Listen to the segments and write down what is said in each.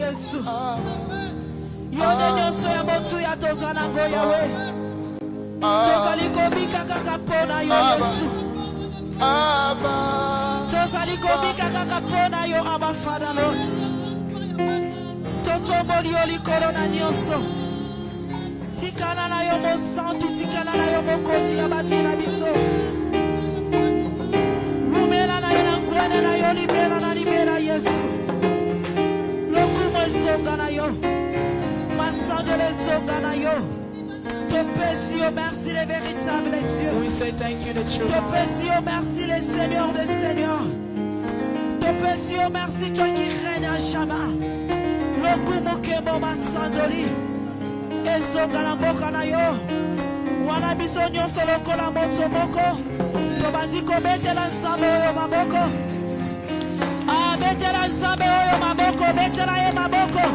Yesu. Yone nyonso ya motu ya tozana ngo Yawe. Tozali kobika kaka pona yo Yesu. Tozali kobika kaka pona yo Abba Father Lord. Totomboli yo likolo na nyonso. Tikana na yo mosantu, tikana na yo mokoti ya bavi na biso. Lumela na yo na ngwene na yo, libera na libera Yesu. Lokumo ezonga na yo. Masandele ezonga na yo. Topesi yo, merci les véritables dieux. Topesi yo, merci les seigneurs des seigneurs. Topesi yo, merci toi qui règne à Shama. Lokumo kemo masandoli. Ezonga na mboka na yo. Wana biso nyonso lokola moto moko. Tobandi kobetela nzambe oyo maboko. Betela nzambe oyo maboko. Betela ye maboko.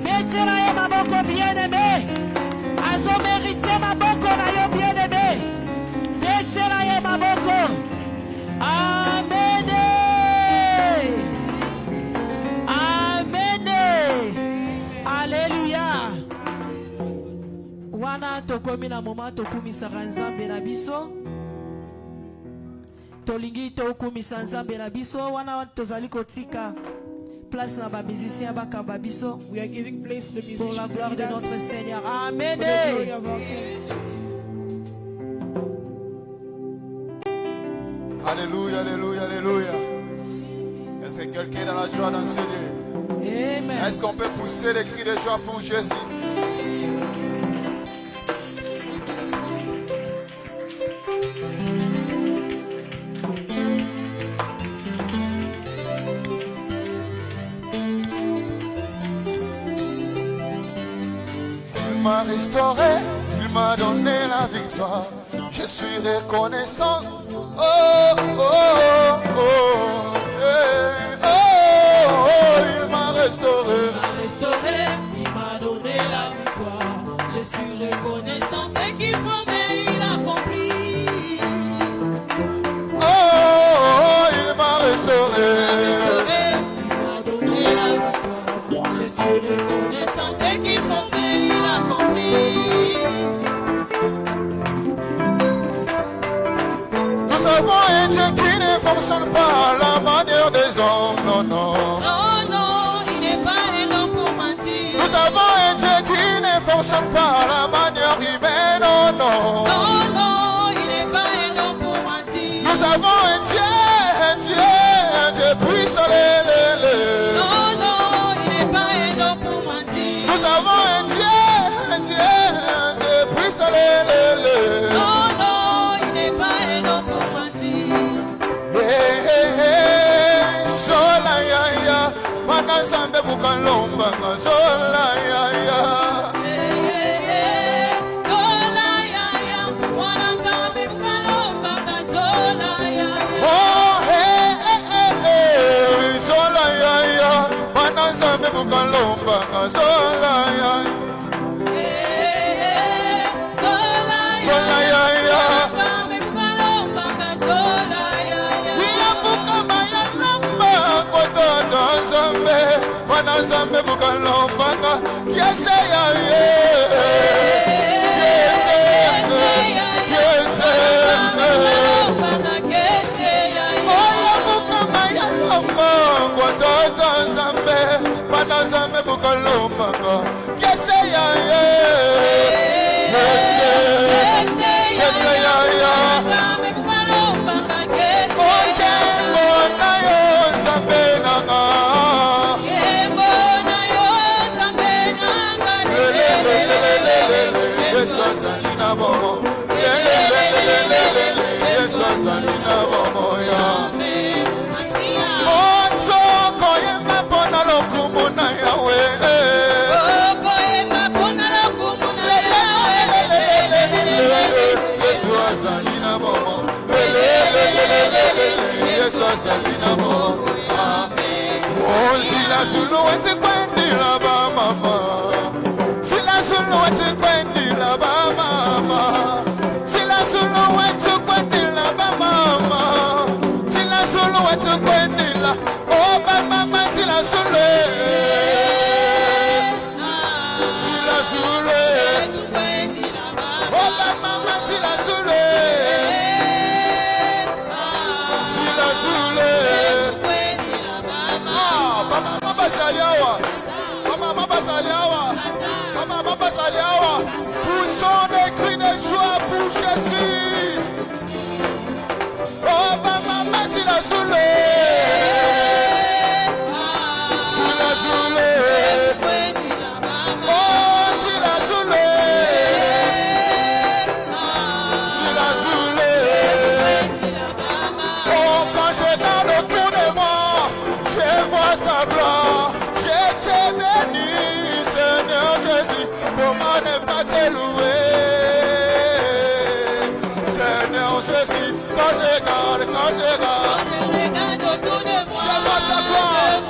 Betela ye maboko bien-aimé. Azo mérité maboko na yo bien-aimé. Betela ye maboko. Amen. Amen. Alléluia. Wana tokomi na moment tokumisaka nzambe na biso. Tolingi tokumisa nzambe na biso. Wana tozali kotika place na ba musiciens bakamba biso. We are giving place to the musicians pour la gloire de notre Seigneur. Amen. Alléluia, alléluia, alléluia. Est-ce que quelqu'un est dans la joie dans ce lieu? Amen. Est-ce qu'on peut pousser les cris de joie pour Jésus? Il m'a restauré, il m'a donné la victoire. Je suis reconnaissant. Oh, oh, oh, hey, oh, il m'a restauré. Il m'a donné la victoire. Je suis reconnaissant. Ce qu'il promet, il accomplit. Oh, il m'a restauré. Il m'a donné la victoire. Je suis reconnaissant. Ce qu'il promet, il accomplit. Nous avons un Dieu qui ne fonctionne pas à la manière des hommes, non, non. Non, non, il n'est pas un homme pour mentir. Nous avons un Dieu qui ne fonctionne pas à la manière humaine, non, non. Non, non, il n'est pas un homme pour mentir. Nous avons un Dieu puissant. Non, non, il n'est pas un homme pour mentir. Nous avons un Dieu puissant. Non, non, il n'est pas un homme pour mentir. Hey, hey, hey, sola ya ya, mana zambe bukalomba na sola ya ya. Zola ya ya, wana zambe bukalomba na zola ya ya. Oh hey hey hey hey, sola ya ya, mana zambe bukalomba na sola ya. Sola ya ya. Zambe bukalomba na zola ya ya. Ya bukama ya lamba kwa tata zambe, mana zambe bukalomba na kiasa ya ya. Banazame bukalomanga kese ya ye kese ya ya oke mona yo zambe nanga Yesu azali na bomo Yesu azali na bomo ya Otoko yema pona lokumu na yawe Yesu azali na bomo Yesu azali na bomo Sila zulu wete kwendila ba mama Sila zulu wete kwendila ba mama Sila zulu wete kwendila ba mama Sila zulu wete kwendila Oh ba mama sila zulu maman Bazaliawa, poussons des cris de joie pour Jésus. Oh, maman, tu l'as zoulé. Tu l'as zoulé. Oh, tu l'as zoulé. Tu l'as zoulé. Oh, quand je regarde autour de moi, je vois ta gloire. Je t'ai béni, Seigneur Jésus. Comment ne pas te louer? Seigneur Jésus, quand je regarde autour de moi, je vois ta gloire.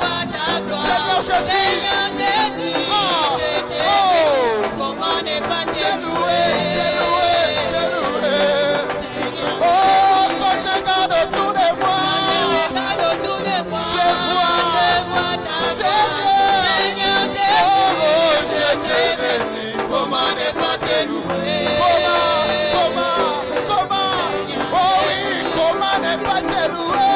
Seigneur Jésus, Comment ne pas t'es loué. Oh, quand je regarde autour de moi, je vois Seigneur Jésus, je t'ai béni. Comment ne pas te louer? Comment? Oh oui, comment ne pas te louer?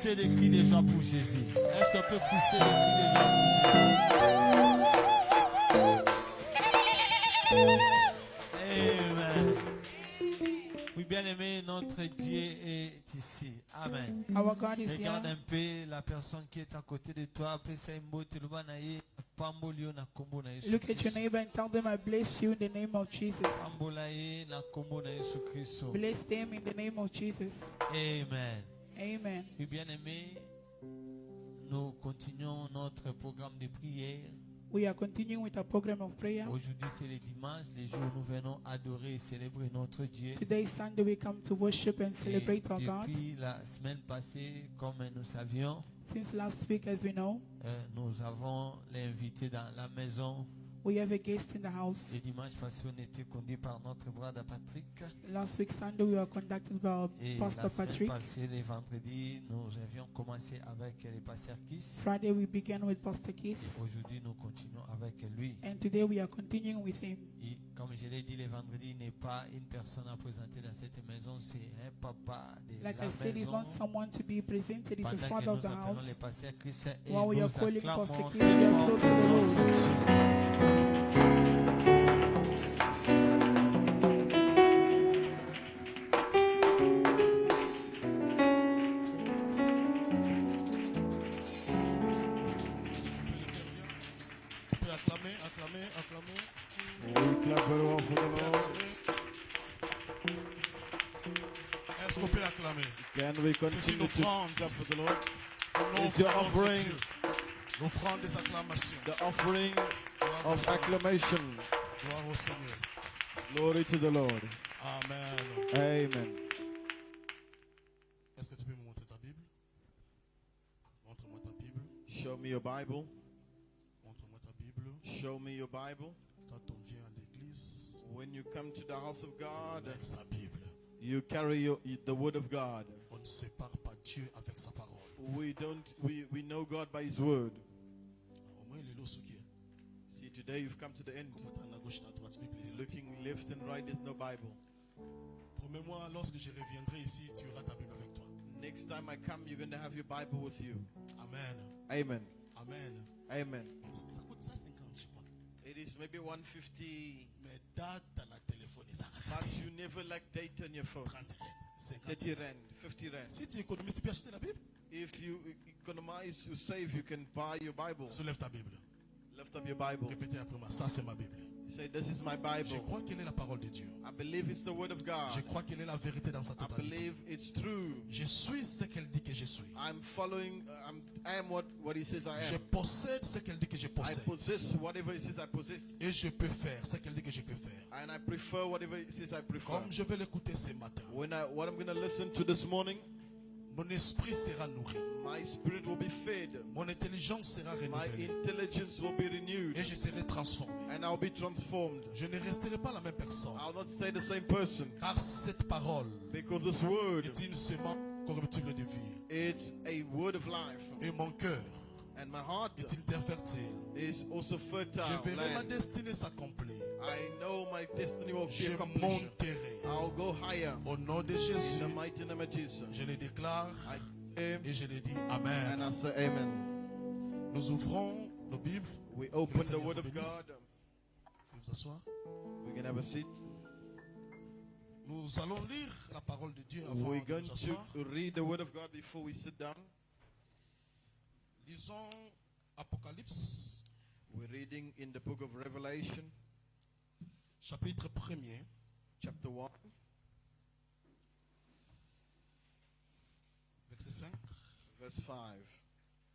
pousser des cris de joie pour Jésus? Est-ce qu'on peut pousser des cris de joie pour Jésus? Amen. Oui, bien aimé, notre Dieu est ici. Amen. Our God is Regarde here. un peu la personne qui est à côté de toi. Look at your neighbor and tell them, I bless you in the name of Jesus. Bless them in the name of Jesus. Amen. Amen. Oui, bien aimé, nous continuons notre programme de prière. We are continuing with our program of prayer. Aujourd'hui, c'est le dimanche, les jours où nous venons adorer et célébrer notre Dieu. Today, Sunday, we come to worship and Et celebrate our God. depuis la semaine passée, comme nous savions, Since last week, as we know, nous avons l'invité dans la maison. we have a guest in the house. Le dimanche passé, on était conduit par notre brother Patrick. Last week, Sunday, we were conducted by our Et Pastor la semaine Patrick. passée, les vendredis, nous avions commencé avec le pasteur Kiss. Friday, we began with Pastor Keith. Et aujourd'hui, nous continuons avec lui. And today, we are continuing with him. Et comme je l'ai dit, le vendredi, il n'est pas une personne à présenter dans cette maison, c'est un papa de Like la I said, he's maison. not someone to be presented. He's the Pendant que father of nous the house. appelons le pasteur Christ et While we nous are calling acclamons Pastor très Keith, we are fort close to the Lord. notre Dieu. On peut acclamer, acclamer, acclamer. We clap very well for the On peut Lord. acclamer. Est-ce qu'on peut acclamer? Can we continue to offrande. clap for the Lord? Une It's your offrande à notre offering. Dieu. L'offrande des acclamations. The offering Gloire au of Seigneur. acclamation. Gloire au Seigneur. Glory to the Lord. Amen. Amen. Est-ce que tu peux me montrer ta Bible? Montre-moi ta Bible. Show me your Bible. Montre-moi ta Bible. Show me your Bible. Quand on vient à l'église, When you come to the house of on God, a sa Bible. you carry the word of God. On ne sépare pas Dieu avec sa parole. We know God by his word. Au moins, il est là ce qui est. See, today you've come to the end. Comme à gauche, à droite, Bible. You're looking left and right, there's no Bible. Promets-moi, lorsque je reviendrai ici, tu auras ta Bible avec toi. Next time I come, you're going to have your Bible with you. Amen. Amen. Amen. Amen. Mais ça coûte 150, je crois. It is maybe 150, Mais date dans la téléphonie, ça but you never like data on your phone. 30 rand, 50 30 rand. rand, 50 rand. Si tu économises, tu peux acheter la Bible. If you economize, you save, you can buy your Bible. Soulève ta Bible. Lift up your Bible. Répétez après moi, ça c'est ma Bible. Say, this is my Je Bible. crois qu'elle est la parole de Dieu. I believe it's the word of Je God. crois qu'elle est la vérité dans sa I totalité. believe it's true. Je suis ce qu'elle dit que je suis. I'm following, I am what he says I Je am. possède ce qu'elle dit que je I possède. possess whatever he says I possess. Et je peux faire ce qu'elle dit que je peux faire. And I prefer whatever he says I prefer. Comme je vais l'écouter ce matin, What I'm going to listen to this morning, mon esprit sera nourri. my spirit will be fed. Mon intelligence sera My renouvelée. intelligence will be renewed. Et je serai transformé. And I'll be transformed. Je ne resterai pas la même personne. I'll not stay the same person. Car cette parole Because this word, est une semence corruptible de vie. it's a word of life. Et mon cœur And my heart est une terre fertile. is also fertile Je verrai ma land. destinée s'accomplir. I know my destiny will be Je accomplished. monterai. I'll go higher. Au nom de In Jésus, the mighty name of Jesus. je le déclare I pray et je le dis and Amen. I say amen. Nous ouvrons nos Bibles. We open the Seigneur word vous of bénisse. God. Vous vous asseoir. We can have a seat. Nous allons lire la parole de Dieu avant We're de going nous asseoir. to read the word of God before we sit down. Lisons Apocalypse, We're reading in the book of Revelation, chapitre 1er, chapter 1, verset 5 verse 5.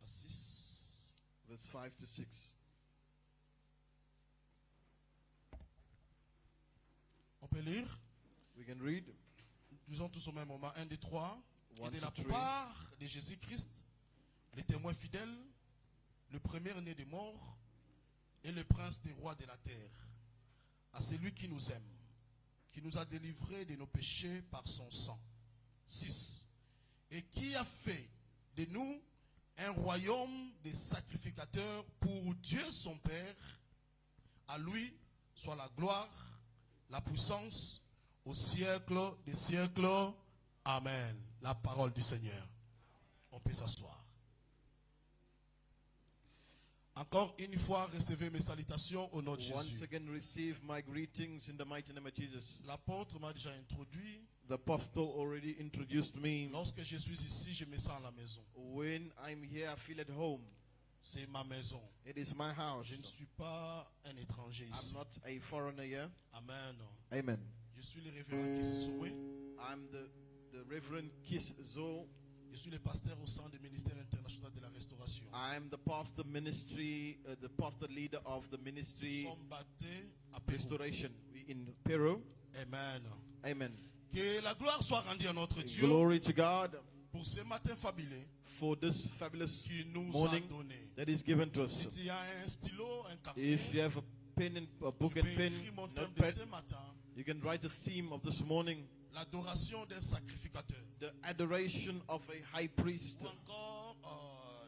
à 6. Verse 5 to 6. On peut lire. We can read. Disons tous au même moment. 1, 2, 3. Et One, de la two, three. part de Jésus-Christ, le témoin fidèle, le premier-né des morts et le prince des rois de la terre, à celui qui nous aime, qui nous a délivrés de nos péchés par son sang. 6. Et qui a fait de nous un royaume de sacrificateurs pour Dieu son Père. À lui soit la gloire, la puissance au siècle des siècles. Amen. La parole du Seigneur. On peut s'asseoir. Encore une fois, recevez mes salutations au nom de Once Jésus. again, receive my greetings in the mighty name of Jesus. L'apôtre m'a déjà introduit. The apostle already introduced me. Lorsque je suis ici, je me sens à la maison. When I'm here, I feel at home. C'est ma maison. It is my house. Je ne suis pas un étranger I'm ici. not a foreigner here. Amen. Amen. Je suis le révérend Kiss Soué. I'm the Reverend Kiss Zo. Je suis le pasteur au sein du ministère international de la restauration. I am the pastor ministry, the pastor leader of the Nous ministry sommes baptisés à Pérou. Restoration in Peru. Amen. Amen. Que la gloire soit rendue à notre Dieu Glory to God pour ce matin fabuleux for this fabulous qui nous morning a donné. that is given to us. Si tu as un stylo, un carton, If you have a pen and a book tu and peux pen, écrire mon thème de notepad, ce matin, you can write the theme of this morning, l'adoration d'un sacrificateur. the adoration of a high priest. Ou encore,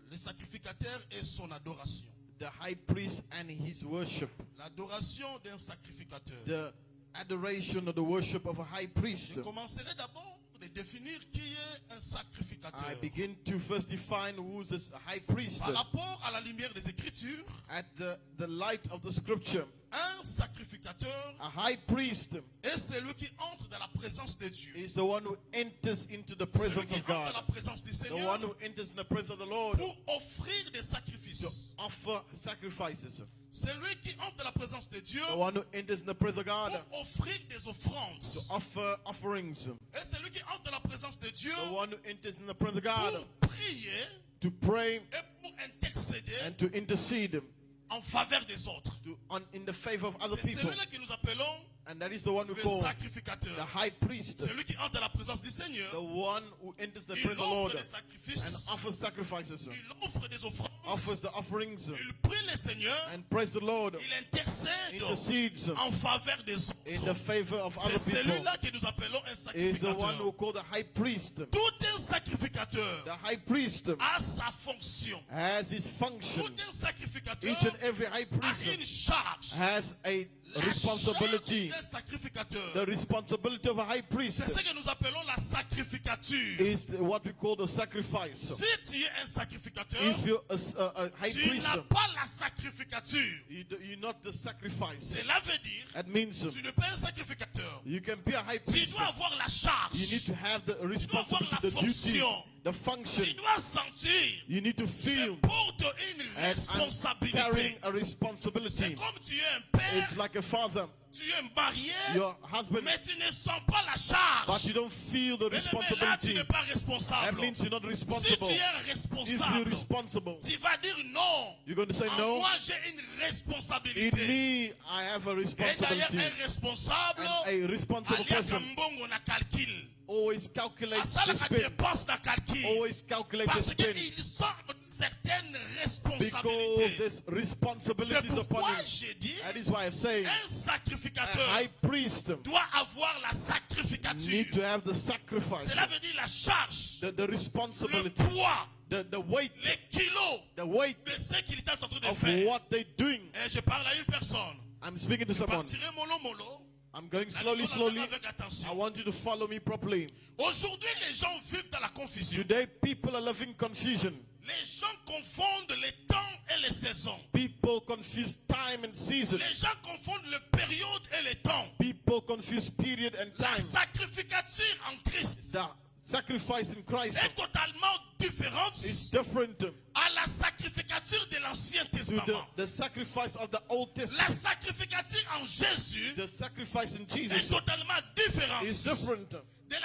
le sacrificateur et son adoration. The high priest and his worship. L'adoration d'un sacrificateur. The adoration or the worship of a high priest. Je commencerai d'abord de définir qui est un sacrificateur. I begin to first define who is this high priest. Par rapport à la lumière des Écritures, At the light of the scripture, un sacrificateur a high priest est celui qui entre dans la présence de Dieu. is the one who enters into the Celui presence qui of entre dans God. la présence du The Seigneur one who enters in the presence of the Lord pour offrir des sacrifices. to offer sacrifices. Celui qui entre dans la présence de Dieu The one who enters in the presence of God pour offrir des offrandes. to offer offerings. Et celui qui entre dans la présence de Dieu The one who enters in the presence of God pour prier to pray et pour intercéder and to intercede en faveur des autres. in the favor of other C'est people. celui-là que nous appelons And that is the one we le call sacrificateur. the high priest. Celui qui entre dans la présence du Seigneur, The one who enters the il presence of the Lord offre des and sacrifices, offers sacrifices. il offre des offrandes, Offers the offerings il prie le Seigneur, and praise the Lord. il intercède Intercedes en faveur des in the autres. favor of other C'est people. celui-là que nous appelons un Is the one who sacrificateur. called the high priest. Tout un sacrificateur The high priest a sa fonction. has his function. Tout un sacrificateur Each and every high a priest une charge. has a La responsibility. charge d'un sacrificateur. The responsibility of a high priest C'est ce que nous appelons la sacrificature. is what we call the sacrifice. Si tu es un sacrificateur, If you're a high tu priest, n'as pas la sacrificature. you're not the sacrifice. Cela veut dire That means tu n'es pas un sacrificateur. you can be a high Tu priest. dois avoir la You charge. need to have the Tu dois avoir responsibility, la the duty, fonction. the function. Tu dois sentir. You need to Je feel porte une and I'm responsabilité. carrying a C'est responsibility. comme tu es un père, It's like a father, tu es marié, your husband, mais tu ne sens pas la but charge. you don't feel the Mais là, tu responsibility. n'es pas That responsable. means you're not Si responsible. tu es If you're responsable, responsible, tu vas dire non. you're going to say En no. moi, j'ai une In responsabilité. me, I have a Et d'ailleurs, responsibility. un responsable, And a responsible alias person Kambongo na calcul. always calculates Ça, the la spin. dépense na calcul. Always calculates the Parce spin. qu'il sent certaines Because responsabilités. there's C'est responsibilities upon pourquoi him. j'ai dit, That is why I say un a sacrificateur high priest doit avoir la sacrificature. need to have the sacrifice, Cela veut dire la charge, the le responsibility, poids, the weight, les kilos the weight de ce qu'il est en train de of faire. what they're doing. Et je parle à une personne. I'm speaking to Je someone. partirai mollo mollo. I'm going La slowly, Bible slowly. avec I attention. want you to follow me properly. Aujourd'hui, les gens vivent dans la confusion. Today, people are living confusion. Les gens confondent les temps et les saisons. People confuse time and season. Les gens confondent les périodes et les temps. People confuse period and La time. sacrificature en Christ The sacrifice in Christ est totalement différente is different to à la sacrificature de l'Ancien Testament. the sacrifice of the Old La Testament. sacrificature en Jésus The sacrifice in est Jesus totalement différente is different. de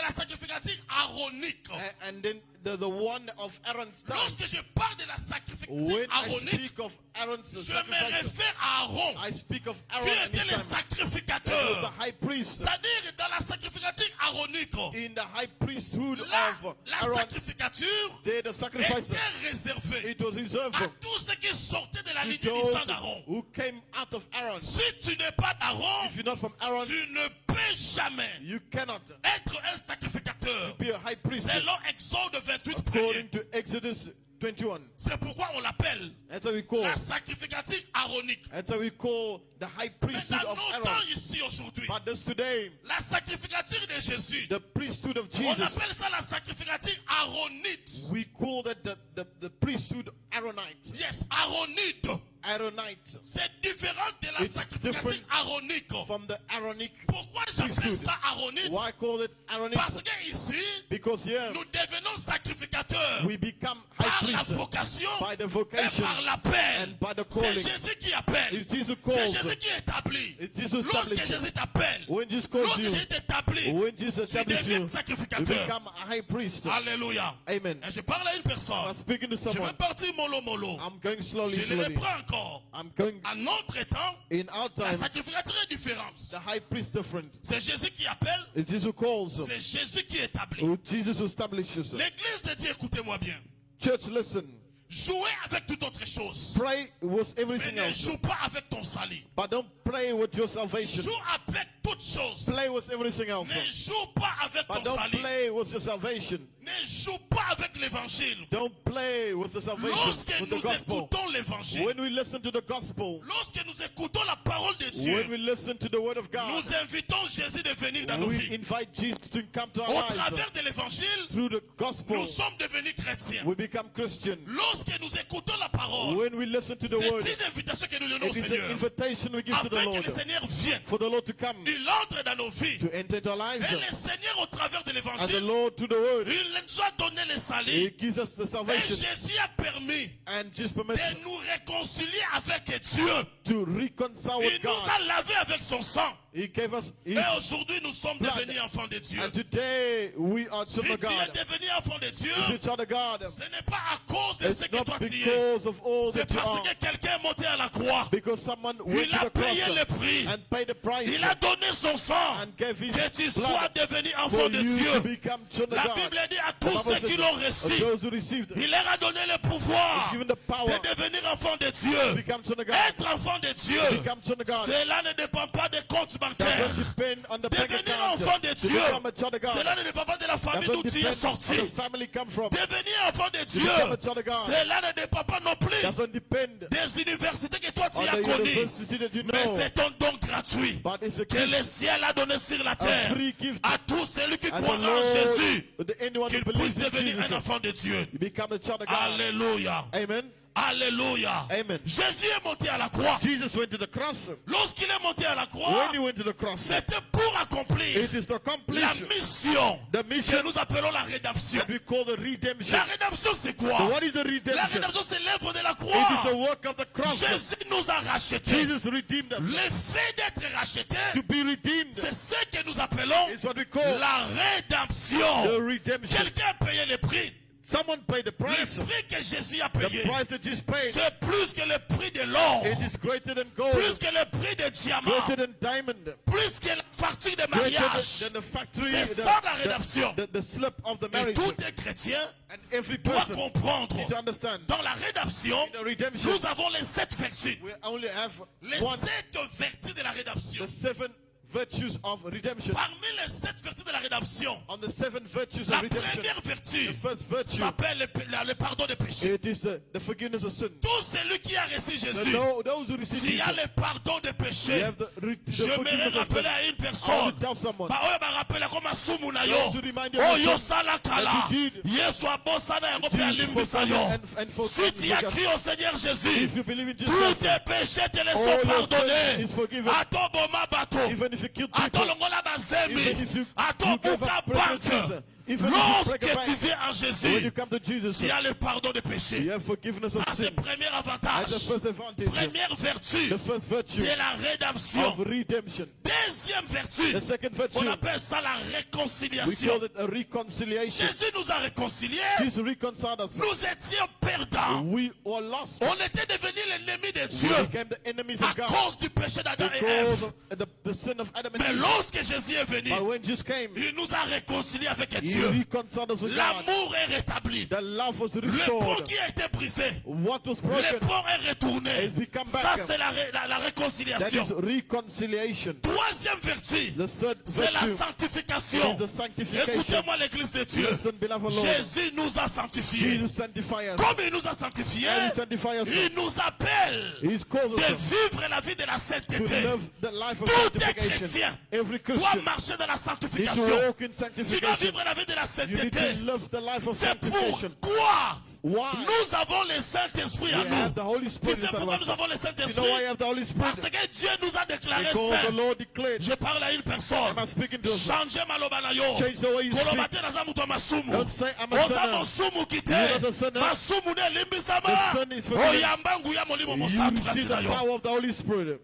la sacrificature aronique. And then the one of Aaron's time. Lorsque je parle de la sacrificature When I aronique, speak of Aaron's je me sacrifice, réfère à Aaron, I speak of Aaron qui and était le his time. He was the sacrificateur. high priest. C'est-à-dire, dans la sacrificature aronique, In the high priesthood là, of la Aaron, sacrificature they the sacrifice. était réservée It was reserved à tous ceux qui sortaient de la to ligne du those sang d'Aaron. who came out of Aaron. Si tu n'es pas d'Aaron, If you're not from Aaron, tu ne peux jamais you cannot être un sacrificateur. be a high priest. Selon Exode 28 According premier. to Exodus 21. C'est pourquoi on l'appelle That's what we call. la sacrificature aronique. That's what we call the high Mais priesthood dans of nos Aaron. temps ici aujourd'hui, But this today, la sacrificature de Jésus, the priesthood of on Jesus, appelle ça la sacrificature aronite. we call that the priesthood Aaronite. Yes, aronite. Aaronite. C'est différent de la It's sacrificature different aronique. From the Aaronic Pourquoi j'appelle priesthood. ça aronite? Why call it Aaronic? Parce que ici, Because here nous devenons sacrificateurs sacrificateur we become par high la priest vocation by the et vocation par l'appel. and by the C'est calling. Jésus qui appelle. It's Jesus C'est calls. Jésus qui établit. It's Jesus Lorsque establishes. Jésus t'appelle, When Jesus calls lorsque you, Jésus t'établit, when Jesus tu establishes deviens you, you sacrificateur. become a high priest. Alléluia. Amen. Et je parle à une personne. I'm speaking to Je vais someone. partir mollo mollo. I'm going slowly, Je ne slowly. reprends encore. I'm going À notre temps, in our la time. sacrificature est différente. The high priest different. C'est Jésus qui appelle, It's Jesus who calls. c'est Jésus qui établit. Who Jesus who establishes. L'église de Dieu, écoutez-moi bien. Church, listen. Jouez avec toute autre chose. Pray with Mais everything ne else. joue pas avec ton salut. But don't play with your salvation. Joue avec toute chose. Play with everything else. Ne joue pas avec But ton don't salut. play with your salvation. Ne joue pas avec l'évangile. Don't play with the salvation, Lorsque with the nous gospel. écoutons l'évangile, When we listen to the gospel, lorsque nous écoutons la parole de when Dieu, we listen to the word of God, nous invitons Jésus de venir dans nos we vies. invite Jesus to come to our Au lives. travers de l'évangile, Through the gospel, nous sommes devenus chrétiens. we become Christian. Lorsque nous écoutons la parole, When we listen to the c'est word, une invitation que nous donnons au it is an Seigneur. invitation we give to the Afin que Lord. le Seigneur vienne. For the Lord to come, Il entre dans nos vies. to enter into our lives. Et le Seigneur, au travers de And the l'évangile, Lord to the word, il nous a donné le He salut. gives us the Et salvation. Jésus a permis And just de permission nous réconcilier avec Dieu. to reconcile Il with nous God. a lavé avec son sang. He gave us His. Et aujourd'hui, nous sommes blood. devenus enfants de Dieu. And today we are Si children of tu es God. devenu enfant de Dieu, If you're child of God, ce n'est pas à cause de ce it's que not toi tu es. because of all C'est that you parce are. que quelqu'un est monté à la croix. Because someone went Il to a the payé le cross prix. and paid the price Il a donné son sang. and gave His Que tu sois blood devenu enfant for de you to Dieu. become children La of God. Bible dit à The tous Bible ceux says qui l'ont of reçu, those who received it, il leur a donné le pouvoir given the power de devenir enfant de to Dieu. become children of God. Être enfant de Dieu, Become children of God. cela ne dépend pas des comptes bancaires. Doesn't depend on the bank Devenir account. enfant de To Dieu, become a child of God. cela ne dépend pas de la famille d'où Doesn't tu es depend sorti. on the family come from. Devenir enfant de Dieu, become a child of God. cela ne dépend pas non plus Doesn't depend des universités que toi tu on as the connues. university that you Mais know. c'est un don gratuit But it's a que le gift ciel a donné sur la terre free gift. à tous celui qui And croit the en Jésus, Lord, anyone qu'il who believes puisse in devenir Jesus, un enfant de Dieu. you become a child of God. Alléluia. Amen. Alléluia. Amen. Jésus est monté à la croix. Jesus went to the cross. Lorsqu'il est monté à la croix, When he went to the cross, c'était pour accomplir it is to accomplish la mission the que mission nous appelons la rédemption. that we call the redemption. La rédemption, c'est quoi? So what is the La redemption? rédemption, c'est l'œuvre de la It is croix. the work of the cross. Jésus nous a rachetés. Jesus redeemed us. Le fait d'être racheté, To be redeemed c'est ce que nous appelons is what we call la rédemption. the redemption. Quelqu'un a payé le prix. Someone paid the price. Le prix que Jésus a The payé, price that Jesus paid, c'est plus que le prix de l'or, it is greater than plus gold, que le prix de diamant, greater than diamond, plus que la facture de greater mariage. than the factory, C'est ça la rédemption. the slip of the Et marriage. tout un chrétien And every doit person comprendre. needs to understand. Dans la rédemption, In the redemption, nous avons les 7 vertus. we only have Les one, 7 vertus de la rédemption. the 7 virtues of redemption. Parmi les 7 vertus de la rédemption, On the 7 virtues la of redemption, première vertu the first virtue, s'appelle le pardon des péchés. it is the forgiveness of sin. Tout celui qui a reçu Jésus, Those who receive s'il y a Jesus, le pardon des they péchés, have the je me forgiveness of sin. rappeler à une I want personne. to tell someone, Ba oyo barapela ko masumu na yo. those who remind you Oh of yo the sala kala. that you did. Yesu abosana yango pe Jesus alimbisa forgive yo. and forgive Si tu as us. crié au Seigneur Jésus, If you believe in tous Jesus, tes péchés te les all sont your sin pardonnés. is forgiven. Ato boma bato. Even if you kill Ato people, longola bazemi. even if you Ato give buka up pregnancies, banque. even if you Lorsque break a tu bank, viens en when Jésus, you come to Jesus, tu as le pardon des you péchés. have forgiveness Ça of c'est sin. le premier That's the avantage. first advantage, Première vertu the first virtue de la rédemption. of redemption. Deuxième vertu, The second on virtue, appelle ça la we réconciliation. call it a reconciliation. Jésus nous a réconciliés. Jesus reconciled us. Nous étions perdants. We were lost. On était devenus l'ennemi de We Dieu became the enemies à of God cause du péché d'Adam et because Ève. of the sin of Adam and Mais Eve. lorsque Jésus est venu, But when Jesus came, il nous a réconciliés avec He Dieu. reconciled us with God. L'amour est rétabli. The love was Le pont restored. qui a été brisé, What was le broken, pont est retourné. It's become Ça, back. c'est la that réconciliation. is reconciliation. Troisième vertu, The third c'est la virtue sanctification. is the sanctification. Écoutez-moi, l'église de Dieu. Listen, beloved Lord. Jésus nous a sanctifiés. Jesus sanctified us. Comme il nous a sanctifiés, And He sanctified us. il nous appelle He's called de us vivre la vie de la to sainteté. live the life of Tout sanctification. chrétien Every doit Christian marcher dans la needs to sanctification. walk in Tu dois sanctification. vivre la vie de la You need sainteté. to live the life of C'est sanctification. pourquoi Why? nous avons le Saint-Esprit à We have the nous. Holy Tu Spirit sais inside pourquoi of nous us. avons le You know why Saint-Esprit? you have the Holy Parce Spirit? que Dieu nous a déclaré Because the saints. Lord declared. Je parle à une personne. I'm speaking to us. Changez maloba na yo. Change the way you Koloba speak. te naza mutu wa masumu. Don't say I'm a Oza sinner. mosumu kite. You're not a sinner. Masumu ne The limbisama. sin is forgiven. Oyamba nguya molimo You mosantu receive the katina yo. power of the Holy Spirit.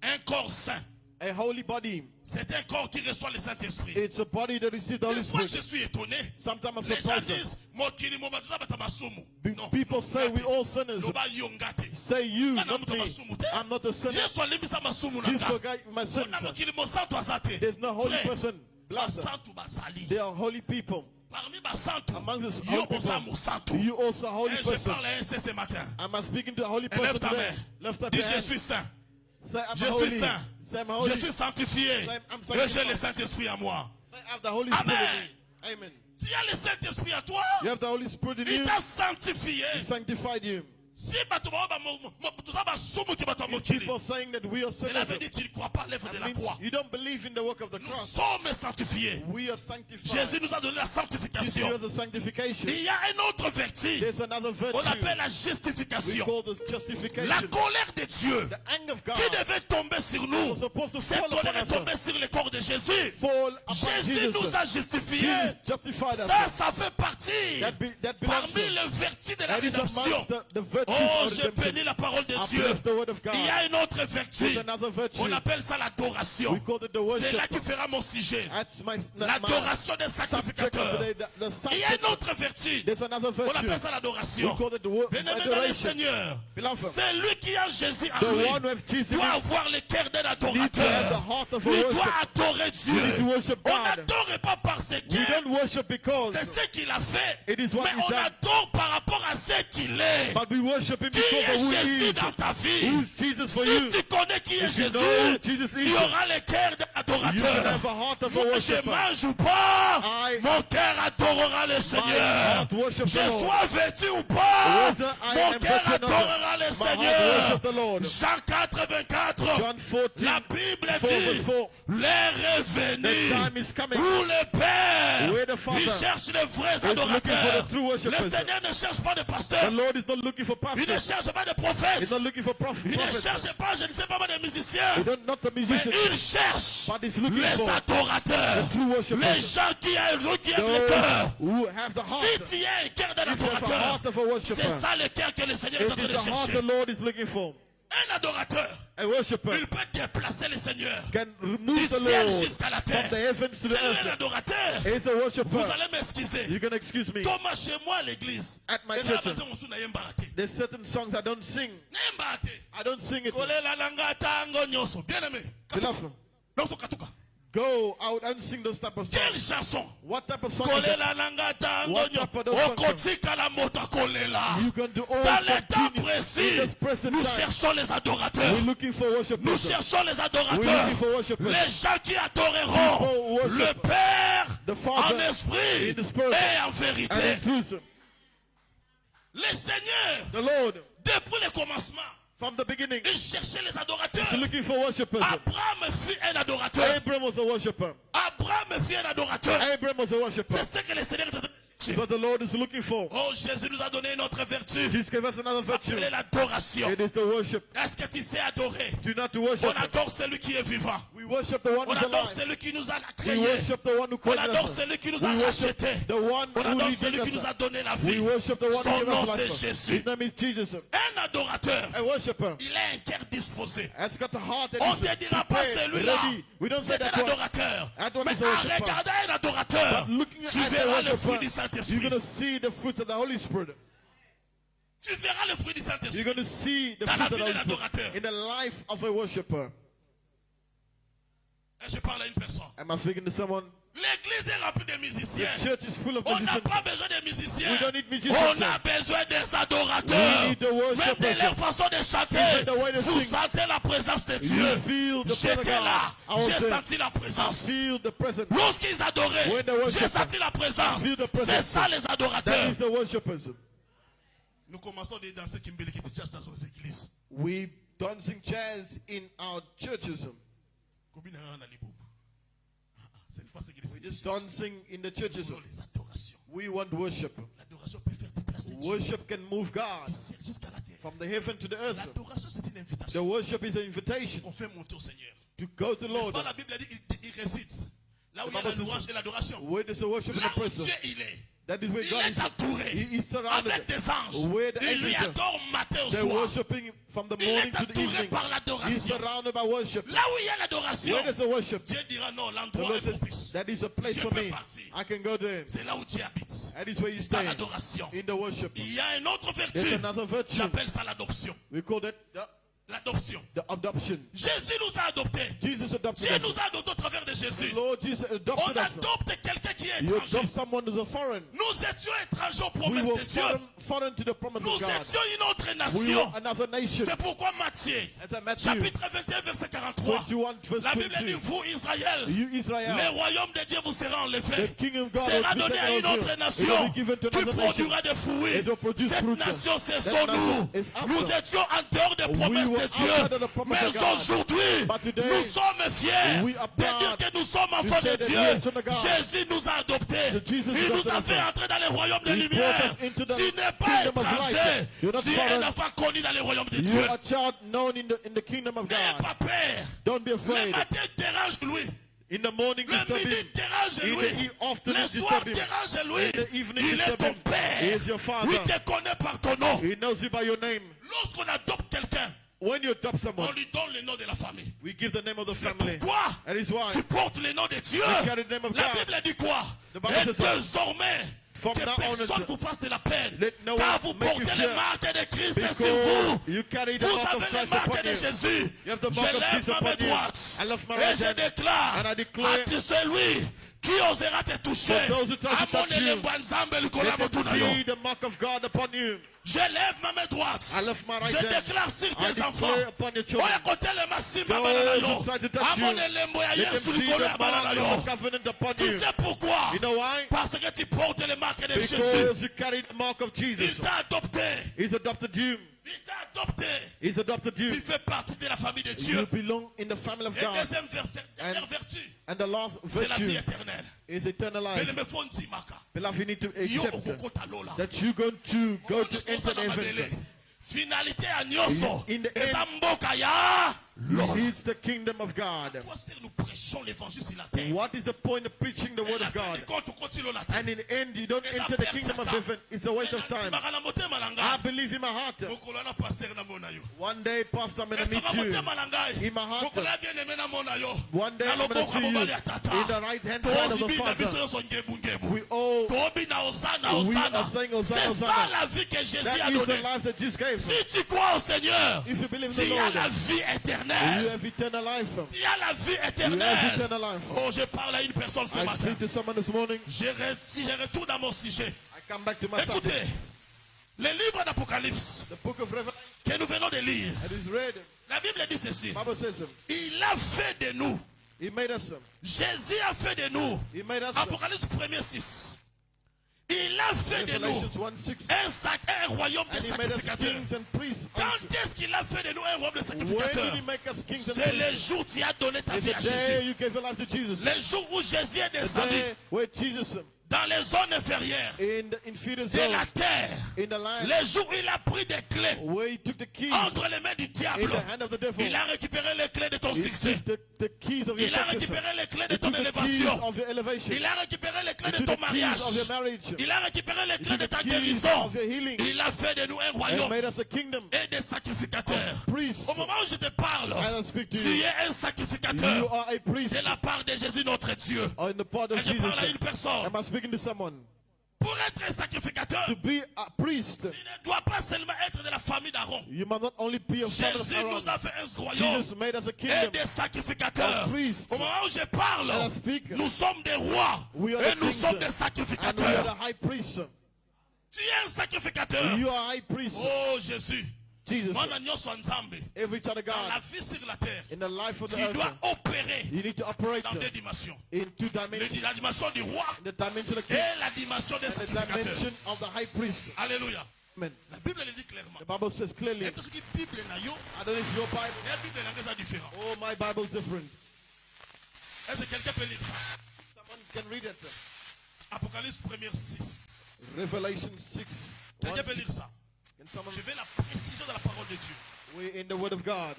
Un corps saint. A holy body. C'est un corps qui reçoit le Saint-Esprit. It's a body that receives the Holy Des fois, je Spirit. suis étonné. Sometimes I'm Les gens surprised. disent, Mokili mo batuza bata masumu. Non, People say we all sinners. Loba yo ngate. Say you, Ngana not mutu me. masumu te. I'm not a sinner. Yesu alimbisa masumu na Jesus nga. forgave my sins. Ona mokili mo santu azate. There's no holy Frère, person. Blessed. basantu bazali. They are holy people. Parmi basantu, Among the yo holy oza people, mosantu. you also a holy Et je person. parle à un saint ce matin. I'm speaking to a holy Lève person ta today. main. Lift up Dis, your je hand. suis saint. Say, I'm Je holy. suis saint. Say, I'm holy. Je suis sanctifié. I'm Et sanctified. j'ai le Saint-Esprit à moi. Say, I have the Holy Spirit Amen. in me. Amen. Tu as le Saint-Esprit à toi. You have the Holy Spirit in Il you. t'a sanctifié. He sanctified you. Si bato ba tuza basumu ki bato If mokili. people saying that we are Cela sinners, veut dire que tu ne crois pas à l'œuvre de that la means croix. you don't believe in the work of the Nous cross. sommes sanctifiés. We are sanctified. Jésus nous a donné la Jesus sanctification. gives us a sanctification. Il y a un autre vertu. There's another virtue. On appelle la We justification. call the La justification. colère de Dieu The anger of God qui devait tomber sur nous. was supposed to Cette fall upon colère est us. tombée sur le corps de Jésus. Fall upon Jésus nous Jesus. a justifiés. Jesus justified us. Ça fait partie That belongs parmi to les vertus de la That is rédemption. amongst the virtues Oh, of je redemption. bénis la parole de I Dieu. bless the word of God. Il y a une autre vertu. There's another virtue. On appelle ça l'adoration. We call it the C'est là worship. qui fera mon sujet. That's my L'adoration des subject of sacrificateurs. today. The Il y a subject. une autre vertu. There's another On appelle virtue. ça We l'adoration. call it the Bien-aimé dans le adoration. Seigneur, Beloved, c'est lui qui a Jésus en the lui. one with Jesus Doit in avoir le cœur d'un need to have the adorateur. heart of a Il worship. doit adorer You need Dieu. to worship On God. n'adore pas parce We que don't worship because, c'est ce qu'il a fait. It is what Mais he on done. adore par rapport à ce qu'il est. but we worship Him Qui because est of who He Jésus is. dans ta vie? Who's Jesus for Si you? tu connais qui est If you Jésus, know Jesus tu is, auras le cœur d'un You can adorateur. have a heart of a Moi, je worshiper. mange ou pas, I- mon cœur adorera le Seigneur. heart worship the Je Lord. sois vêtu ou pas, Whether I mon am cœur vêtu or not, adorera le my heart Seigneur. worship the Lord. Jean 4, 24. John 14, La Bible 4 verse dit, 4. l'heure est The venue time is coming. où le Père, Where the Father il cherche les vrais is looking for adorateurs. the true Le worshipers. Seigneur ne cherche pas de The pasteurs. Lord is not looking for Il ne pastors. cherche pas de He's prophètes. not looking for Il ne prophets. cherche pas, je ne sais pas, des musiciens. He don't not the Mais musicians. il cherche But he's looking les for adorateurs. the true worshipers. Les gens qui aiment le cœur. Those who have the Si heart. tu as un cœur d'un If you have a adorateur, heart of a worshiper, c'est ça le cœur que le Seigneur est en it train is de the heart chercher. the Lord is looking for. Un adorateur, A worshiper il peut déplacer le Seigneur can du remove the ciel Lord jusqu'à la from terre. the heavens to the C'est lui un earth. adorateur. He's a Vous worshiper. allez m'excuser. You can excuse me. Thomas, chez moi à l'église, At my et là, church. maintenant, on s'en a un baraté. There's certain songs I don't sing. Un baraté. I don't sing it. Kolela langa tango nyoso. Bien aimé. Beloved, Nyoso katuka. go out and sing those type of Quelle songs. chanson? What type of song is that? Kolela langa tango What type of those nyoso. songs? Okotika la moto kolela. You can do all Dans les temps continue précis, in this present nous time. cherchons les adorateurs. We're looking for Nous worshipers. cherchons les We're adorateurs. looking for worshipers. Les gens qui adoreront People who worship le Père the Father en esprit in the spirit et en And vérité. in truth, Le Seigneur, the Lord, depuis le commencement, from the beginning, il cherchait les adorateurs. is looking for worshipers. Abraham fut un adorateur. Abraham was a worshiper. Abraham fut un adorateur. Abraham was a worshiper. C'est ce que le Seigneur est en train de chercher. What the Lord is looking for. Oh, Jésus nous a donné une autre vertu. Jesus gave us another Ça virtue. s'appelle l'adoration. It is the worship. Est-ce que tu sais adorer? Do not to On worship. adore celui qui est vivant. We worship the one On who's adore alive. celui qui nous a We créés. worship the one who On created adore us. celui qui nous a We worship rachetés. the one On who adore redeemed celui qui nous us. a donné la We vie. worship the one Son who gave nom us c'est life. Jésus. His name is Jesus. Un adorateur, A worshiper il a un cœur disposé. has got a heart that On is ne te dira pas prepared, celui-là. ready. We don't say C'est un that one. adorateur. That one Mais is a en worshiper. regardant un adorateur, But looking tu at the verras le fruit worshiper, du you're Saint-Esprit. going to see the fruits of the Holy Spirit. Tu verras le fruit du You're Saint-Esprit. going to see the Dans la fruits of vie the de Holy Spirit l'adorateur. in the life of a worshiper. Et je parle à une personne. Am I speaking to someone? L'église est remplie de The musiciens. church is full of On n'a musicians. pas besoin de musiciens. We don't need musicians. On a besoin des adorateurs. We need the worshipers. Même de leur façon de chanter. Even the way they Vous sing. sentez la présence de You Dieu. feel the presence of J'étais là. God. I was J'ai there. senti la I présence. feel the presence. Lorsqu'ils adoraient, When they worship, j'ai senti la présence. I feel the presence. C'est ça les That adorateurs. is the worshippers. Nous commençons à danser Kimbele qui jazz dans nos églises. We dancing jazz in our churches. Combien de gens ont libre? Ce n'est pas ce qu'il We dit. just dancing in the churches. Nous voulons les adorations. We want worship. L'adoration peut faire déplacer Dieu Worship can move God du ciel jusqu'à la terre. from the heaven to the earth. L'adoration, c'est une The invitation worship is an invitation qu'on fait monter au Seigneur. to go to the N'est-ce Lord. pas, la Bible dit qu'il récite. Là où il y a The la Bible louange says- et l'adoration. Where does the worship in Là the où person? Dieu il est. That is where Il God est is. entouré He is surrounded. avec des anges. Where the Il lui angels are. adore matin au They're soir. worshiping from the Il morning est to the entouré evening. par He's l'adoration. surrounded by worship. Là où il y a l'adoration, Where does the worship? Dieu dira non, The l'endroit Lord est says, propice. that is a place Je for peux me. partir. I can go there. C'est là où Dieu habite. That is where you Dans stay. l'adoration. In the worship. Il y a une autre There's vertu. another virtue. J'appelle ça l'adoption. We call that L'adoption. the adoption. Jésus nous a adoptés. Jesus adopted Dieu us. nous a adoptés au travers de Jésus. The Lord Jesus On adopted us. adopte quelqu'un qui est You étranger. adopt someone who's a foreign. Nous étions étrangers aux We promesses were de Dieu. foreign to the promise Nous of God. étions une autre We nation. were another nation. C'est pourquoi Matthieu, As I met you, chapitre 21, verset 43. 21 verse La Bible dit, 22. vous Israël, You le Israel, royaume de Dieu vous sera enlevé. the king of God Sera will be donné à taken une of you. autre It nation will be given to qui another produira nation. des fruits. It will produce Cette fruit. nation, c'est That son nous. nation is awesome. Nous étions en dehors des promesses were de outside of the Dieu. promise Mais of God. aujourd'hui, But today, nous sommes fiers we are de dire proud que nous sommes to enfants say de that Dieu. we are children of God. Jésus nous a adoptés. So Jesus Il nous adopted a us. fait entrer dans le royaume de He lumière. brought us into the Tu n'es pas kingdom of étranger. light. You're not Tu es foreign. un enfant connu dans le royaume de you Dieu. are a child known in the kingdom of N'ayez God. pas peur. Don't be Le afraid. matin dérange lui. In the morning, Le disturb midi him. dérange In lui. the afternoon, Le soir disturb him. dérange lui. In the evening, Il est disturb ton him. He is your père. father. Il te connaît par ton nom. He knows you by your name. Lorsqu'on adopte quelqu'un, When you adopt someone, on lui donne le nom de la famille. we give the name of the C'est family. pourquoi That is why. tu portes le nom de Dieu. You carry the name of La God. Bible dit quoi? The Bible Et says what? désormais, From que now on, personne vous fasse de la peine. let no Car one vous make you portez les fear. marques de Christ sur Because vous. you carry the Vous mark of avez les Christ marques upon de you. Jésus. You have the Je mark of lève Jesus ma main upon you. droite. I lift my Et right je hand. déclare And I declare, à celui qui osera te toucher. For those who try to touch you, Amone le Banzambe le kolabo let them tunayo. see the mark of God upon you. Je lève ma main droite. I lift my right Je hand. déclare sur I tes declare enfants. upon your children. Oya kotele masimba Those banana who yo. try to touch you, Amone lembo ya let them Yesu see likolo the ya banana mark yo. of the covenant upon Tu you. sais pourquoi? You know why? Parce que tu portes les marques de Jésus. Because you carry the mark of Il Jesus. t'a adopté. He's adopted you. Il t'a adopté. He's adopted Tu you. fais partie de la famille de You Dieu. belong in the family of Et God. deuxième verset, dernière vertu, And the last c'est la vie virtue éternelle. is eternal Mais life. le me font maka. Beloved, you need to Yo accept okokota lola. that you're going to go to Okokosa enter na the mabele. heaven. Finalité à nyonso. In the Eza end, mboka ya lola. It's the kingdom of God. Pourquoi c'est nous prêchons l'évangile sur la terre? What is the point of preaching the Et word la of fin God? du compte, on continue la terre. And in the end, you don't Eza enter the perte kingdom of sa temps. heaven. It's a waste of time. Nandimaka na motema na I ngai. believe in my heart. Mokolo wana pasteur na mona yo. One day, Pastor, I'm going to Esaka meet you. motema na ngai. In my heart. Mokolo ya bien-aimé na mona yo. One day, Na I'm going to loboko see ya you mobali ya tata. in the right hand side of the Tozibi na biso Father. nyonso ngebu-ngebu. We all, Tobi na Hosanna, We Hosanna. are saying Hosanna, C'est ça Hosanna. la vie que Jésus a that is the donnée. life that Jesus gave. Si tu crois au Seigneur, If you believe in tu the as Lord, la vie you éternelle. have eternal life. Tu as la vie You have éternelle. eternal life. Oh, je parle à une personne ce I matin. speak to someone this morning. Si je retourne à mon sujet. I come back to my Écoutez, subject. le livre d'Apocalypse The book of Revelation. que nous venons de lire, It is read. la Bible dit ceci. Bible says Il a fait de nous. He made us. Jésus a fait de nous. He made us. Apocalypse 1er 6. Il a fait de nous Revelations 1:6. un royaume de And he made us sacrificateurs. kings and priests. Quand est-ce qu'il a fait de nous un royaume de When sacrificateurs? did he make us kings and C'est le priests? jour où tu as donné ta It's vie à the day Jésus. you gave your life to Jesus. Le jour où Jésus est The descendu day where Jesus dans les zones inférieures in the inferior de zone la terre. in the land Le jour où il a pris des clés where he took the keys entre les mains du in diable. the hand of the devil. Il a récupéré les clés de ton He succès. took the keys of your Il a success. récupéré les clés de He ton took the keys élévation. of your elevation. Il a récupéré les clés He de took ton the mariage. keys of your marriage. Il a récupéré les clés de took ta the keys guérison. of your healing. Il a fait de nous un And royaume made us a kingdom. et des sacrificateurs. Priests. Au moment où je te parle, As I speak to tu you, es un you sacrificateur are a priest de la part de Jésus notre Dieu. in the part of Et je Jesus. parle à une personne. Am I speaking to someone? Pour être un sacrificateur, To be a priest, il ne doit pas seulement être de la famille d'Aaron. you must not only be a son of Jésus Aaron. nous a fait un royaume Jesus made us a et kingdom. des sacrificateurs. of priests. Au moment où je parle, As I speak, nous sommes des rois we are et the nous kings, sommes des and we are sacrificateurs. the high priest. Tu es un sacrificateur. You are high priest. Oh Jésus, Jesus, mwana nyonso ya Nzambe, every child of dans la God, vie sur la terre, in the life of the tu dois earth, opérer you need to operate dans deux dimensions. in two dimensions. La dimension du roi The dimension of the king et la dimension des and the sacrificateurs. dimension of the high priest. Alléluia. Amen. La Bible le dit clairement. The Bible says clearly, Et tout ce qui est Bible na yo, I don't know if your Bible, et la Bible est différent. oh, my Bible is different. Est-ce que quelqu'un peut lire ça? One can read it. Apocalypse 1er 6. Revelation 6. Quelqu'un peut lire ça? Can someone, Je vais la précision de la parole de Dieu. we're in the Word of God.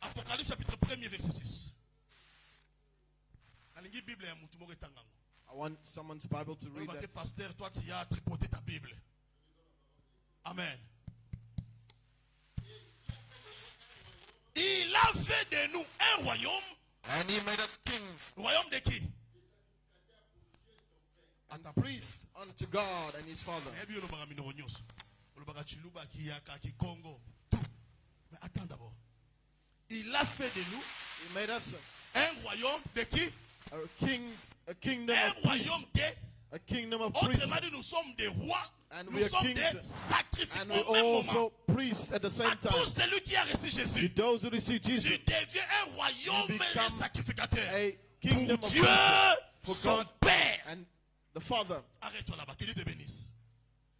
Apocalypse chapitre 1er verset 6. Alingi Bible ya mutu moko etanga. I want someone's Bible to read Toi, that. pasteur, toi, tu as tripoté ta Bible. Amen. Il a fait de nous un royaume. And he made us kings. Royaume de qui? And priest unto God and his Father. Mais attends d'abord. Il a fait de nous He made us un royaume de qui? a kingdom Un of priests. royaume de. A kingdom of priests. Autrement dit, nous sommes des rois. And Nous we are sommes kings. des sacrificateurs And au we même moment. also priests at the À same tout time. celui qui a reçu To Jésus, those who receive tu Jesus, deviens un royaume You et become un sacrificateur. a kingdom Pour of Dieu, priests for son God Père. and the Father. Arrête-toi là-bas, que Dieu te bénisse.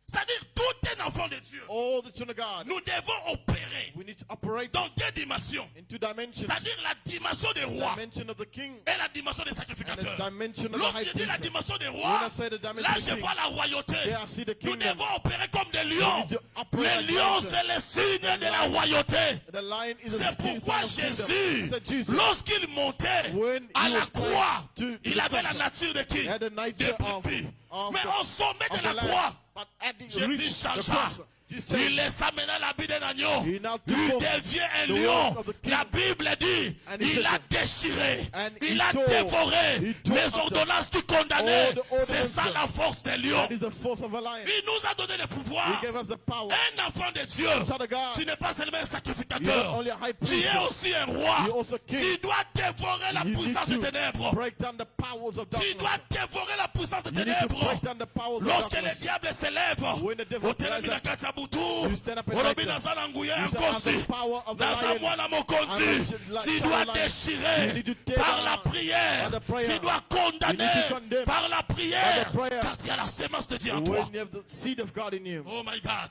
C'est-à-dire, tout un enfant de Dieu, All the children of God, nous devons opérer we need to operate dans deux dimensions. in two dimensions. C'est-à-dire la dimension des rois Dimension of the king et la dimension des and sacrificateurs. the dimension of the Lorsque high je dis la priest. dimension des When rois, I say the dimension là of je the king, vois la royauté. there I see the Nous kingdom. devons opérer comme des lions. need to operate Les like lions, lions. c'est le signe de la royauté. The lion is a C'est pourquoi sign of kingdom. Jésus, Said Jesus, lorsqu'il montait When à he la was croix, to il the avait la cross, nature de qui? he had the De nature of brebis. Mais the- au sommet of de la the croix, lamb. But at the Jésus reach the changea. cross, Jesus Il changed. laissa maintenant l'habit d'un agneau. He now took Il off devient un the lion. words of the king. La Bible dit, And he il said a so. déchiré, And il he a tore- dévoré he tore les after ordonnances qui condamnaient. all the ordinances. C'est ça la force des lions. That is the force of a lion. Il nous a donné le He pouvoir. gave us the power. Un enfant de Dieu, Child of God. tu n'es pas seulement un You're sacrificateur. not only a high Tu priest. es aussi un roi. You're also king. Tu dois dévorer la You need puissance des to ténèbres. break down the powers of Tu darkness. dois dévorer la puissance des You need to ténèbres. break down the powers of Lorsque le darkness. diable s'élève, When the devil otelemi na rises up, kati ya butu, you stand up and olobi fight them. naza na nguya ya You say, "I have nkosi, the power of the naza lion. mwana mokonzi." I'm a Tu child dois lion. déchirer You need to tear par down la prière. by the prayer. Tu dois You condamner need to condemn par la prière. by the prayer. Car tu as la sémence de Dieu en toi. When you have the seed of God in you, Oh my God.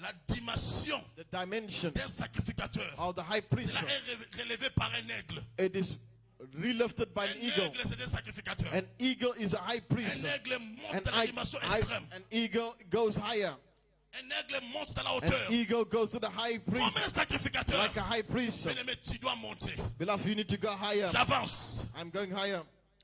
La dimension the dimension d'un sacrificateur, of the high priest, cela est relevé par un aigle. it is relifted by an Un eagle. aigle, c'est un sacrificateur. An eagle is a high priest. Un aigle An, monte dans la dimension extrême. an eagle goes higher. Un aigle monte dans la An hauteur. eagle goes to the high priest. Comme un sacrificateur. Like a high priest. Bien-aimé, tu dois monter. Beloved, you need to go higher. J'avance. I'm going higher.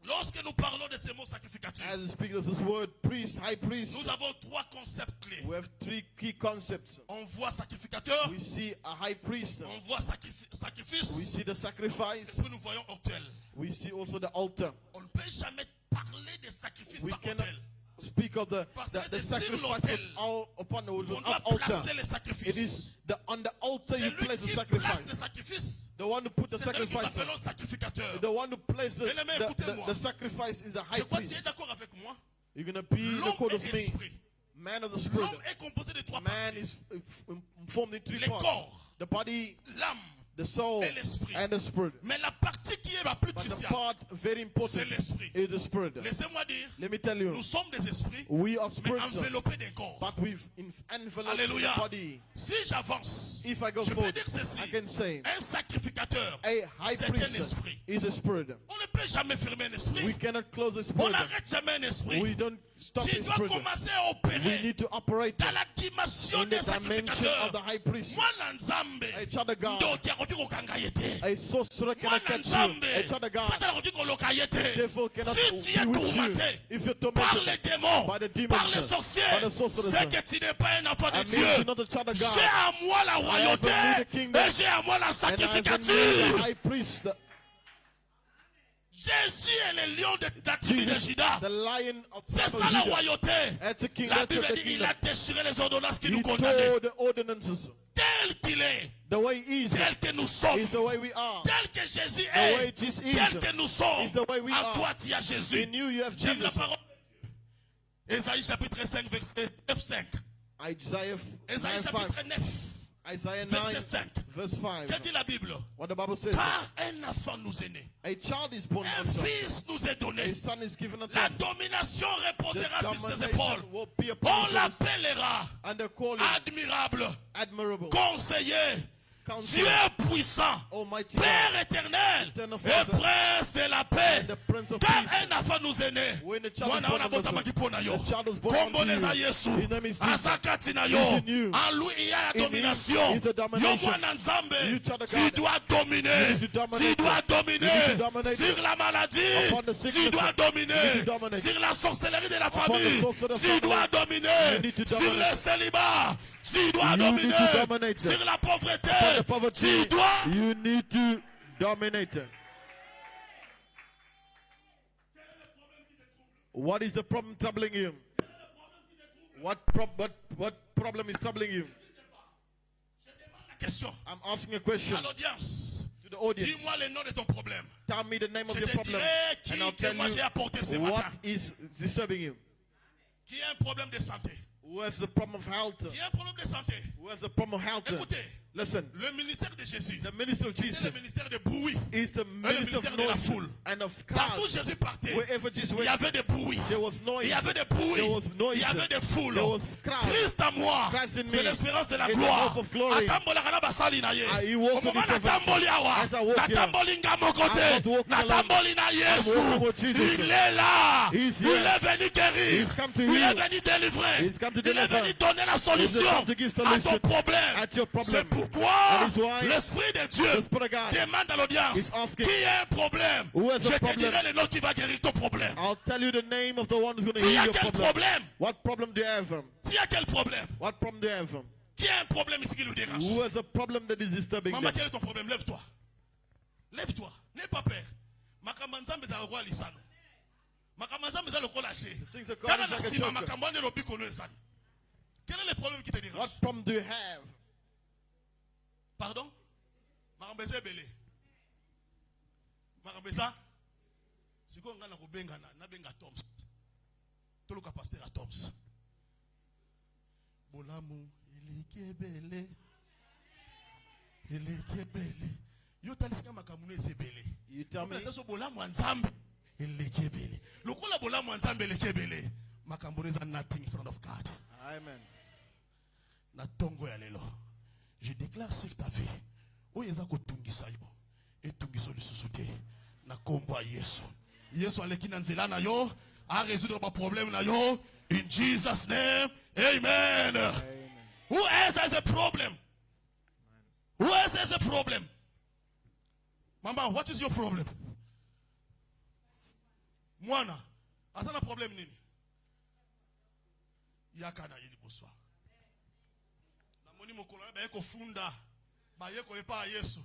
Lorsque nous parlons de ces mots sacrificateurs, As we speak this word, priest, high priest, nous avons trois concepts clés. we have three key concepts. On voit sacrificateur, We see a high priest. on voit We sacrifice, see the et sacrifice. puis nous voyons autel. We see also the altar. On ne peut jamais parler de sacrifice We sans cannot autel. speak of the Parce que the c'est sur sacrifice l'autel. upon the On doit altar. placer les It sacrifices. is on the altar C'est you lui place the qui place sacrifice. les sacrifices. The one who put the C'est celui que nous sacrifice. appelons sacrificateur. The one who placed Bien-aimé, écoutez-moi. the sacrifice is the Je high crois que tu es priest. d'accord avec moi. You're going to be in the L'homme court est of me. esprit. Man of the spirit. L'homme est composé de trois Man parties. is formed in three Les parts. corps, The body, l'âme the soul, et l'esprit. and the spirit. Mais la partie qui est la plus But the cruciale, part very important c'est l'esprit. is the spirit. Laissez-moi dire, Let me tell you, nous sommes des esprits, we are mais spirits, enveloppés d'un corps. but we've enveloped Alléluia. the body. Si j'avance, If I go je peux forward, dire ceci. I can say Un sacrificateur, a high c'est un priest esprit. is a spirit. On ne peut jamais fermer un We esprit. cannot close the On spirit. n'arrête jamais un esprit. We don't stop Tu the dois spirit. commencer à We opérer need to operate dans la dimension in des the dimension of sacrificateurs. the high priest. Mwana nzambe, A child of God. ndoki akoki kokanga ye te. A sorcerer cannot Mwana catch you. nzambe, A child of God. Satan akoki koloka ye te. Devil cannot Si tu es bewitch you. tourmenté If you're par les tormented démons, by the demons, par les sorciers, by the sorcerers, c'est que tu n'es pas un enfant de I Dieu. mean, you're not a child of J'ai God. à moi la royauté have the kingdom. et j'ai à moi la And I have the sacrificature. high priest, Jésus est le lion de la tribu de Jesus, Juda. the lion of the C'est tribe ça of la Judah. royauté. That's the king. La That's Bible the dit il kingdom. a déchiré les ordonnances qui He nous condamnaient. tore the ordinances. Tel qu'il est, The way he is, tel que nous sommes, is the way we are. tel que Jésus The way est, Jesus tel is, que nous sommes. is the way we En are. toi, tu as Jésus. In you, you have J'aime la Jesus. parole. Ésaïe chapitre 5, verset 9, 5. Isaiah Ésaïe 9, 5. chapitre 9, Isaiah 9, verset 5. verse 5. Que dit la Bible? What the Bible says. Car un enfant nous est né, A child is born un unto us. fils nous est donné. A son is given unto La us. domination reposera The sur ses domination épaules. will be upon On his shoulders. l'appellera And they call him admirable, admirable, conseiller, Dieu est puissant, Almighty Père God, éternel Eternal et Father, Prince de la paix. and the Prince of Car Peace. un enfant nous est né. When the child Mwana is wana born bota unto us, maki na yo. the child is born Kombo unto you. neza Yesu. His name is Jesus. Azakati na yo. He's in you. En lui il y a la In him domination. is a domination. Yo mwana nzambe. You child of Tu God. dois You dominer. need to dominate. Tu dois You dominer need to dominate sur la maladie. upon the Tu sickness. dois You need dominer to dominate sur la sorcellerie de la upon famille. the source of the Tu family. dois dominer You need to sur dominate. le célibat. Tu dois You need dominer to dominate sur la upon pauvreté. the poverty. Tu dois. You need to dominate. What is the problem troubling you? What problem is troubling you? Question I'm asking a question à l'audience. to the audience. Dis-moi le nom de ton problème. Tell me the name of Je your te problem, dirai and I'll qui que tell moi j'ai apporté ce you what matin. is disturbing you. Qui a un problème de santé. Who has the problem of health? Qui a un problème de santé. Who has the problem of health? Écoutez, Listen, le ministère de Jésus, the minister of c'est Jesus le ministère de bruit. is the minister ministère of de la noise foule. and of Partout crowds. Jésus partait, Wherever Jesus il went, y avait des bruits. there was noise. Il y avait des bruits. There was noise. Il y avait des foules. There was crowds. Christ à moi, Christ in c'est me. l'espérance de la In the gloire. hope of glory. Atambolaka na basali na ye. He walked Au on moment this natamboli awa, As I walk here, natamboli ngamo I'm kote, not walking natamboli na I'm Yesu. walking with Jesus. Il est là. He's Il here. est venu guérir. He's come to Il est heal. venu délivrer. He's come to Il est deliver. venu donner la He's solution come to give à ton solution problème. at your problem. C'est pourquoi That is why l'Esprit de the Dieu Spirit of God demande à l'audience is asking, qui a un problème. who has a Je te problem? dirai le nom qui va guérir ton problème. I'll tell you the name of the one who's going to Tu heal as your quel problem. problème? What problem do you have? Tu as quel problème? What problem do you have? Qui a un problème ici qui nous dérange? Who has a problem that is disturbing Maman, them? quel est ton problème? Lève-toi. Lève-toi. N'aie pas peur. Makambo nzambe za roi lisano. Makambo nzambe za lokolo lâché. things of God Kaka is na like a sima joker. makambo ane lobi kono esali. Quel est le problème qui te dérange? What problem do you have? Pardon? Makambo eza ebele. Makambo eza sikoyo nga na kobenga na benga Toms. Toluka pasteur à Toms. Bolamu eleki ebele. Eleki ebele. Yo talisika makambo eza ebele. You tell me. Taso bolamu ya Nzambe eleki ebele. Lokola bolamu ya Nzambe eleki ebele. Makambo eza nothing in front of God. Amen. Na tongo ya lelo. Je déclare sur ta vie. Oyo eza kotungisa yo. Etungiso lisusu te. Na kombo ya Yesu. Yesu aleki na nzela na yo. A résoudre ba problème na yo. In Jesus' name. Amen. Amen. Who else has a problem? Who else has a problem? Mama, what is your problem? Mwana, asana problem nini? Yaka na yeli boswa. Na moni mokolo ba yeko funda. Ba yeko epa Yesu.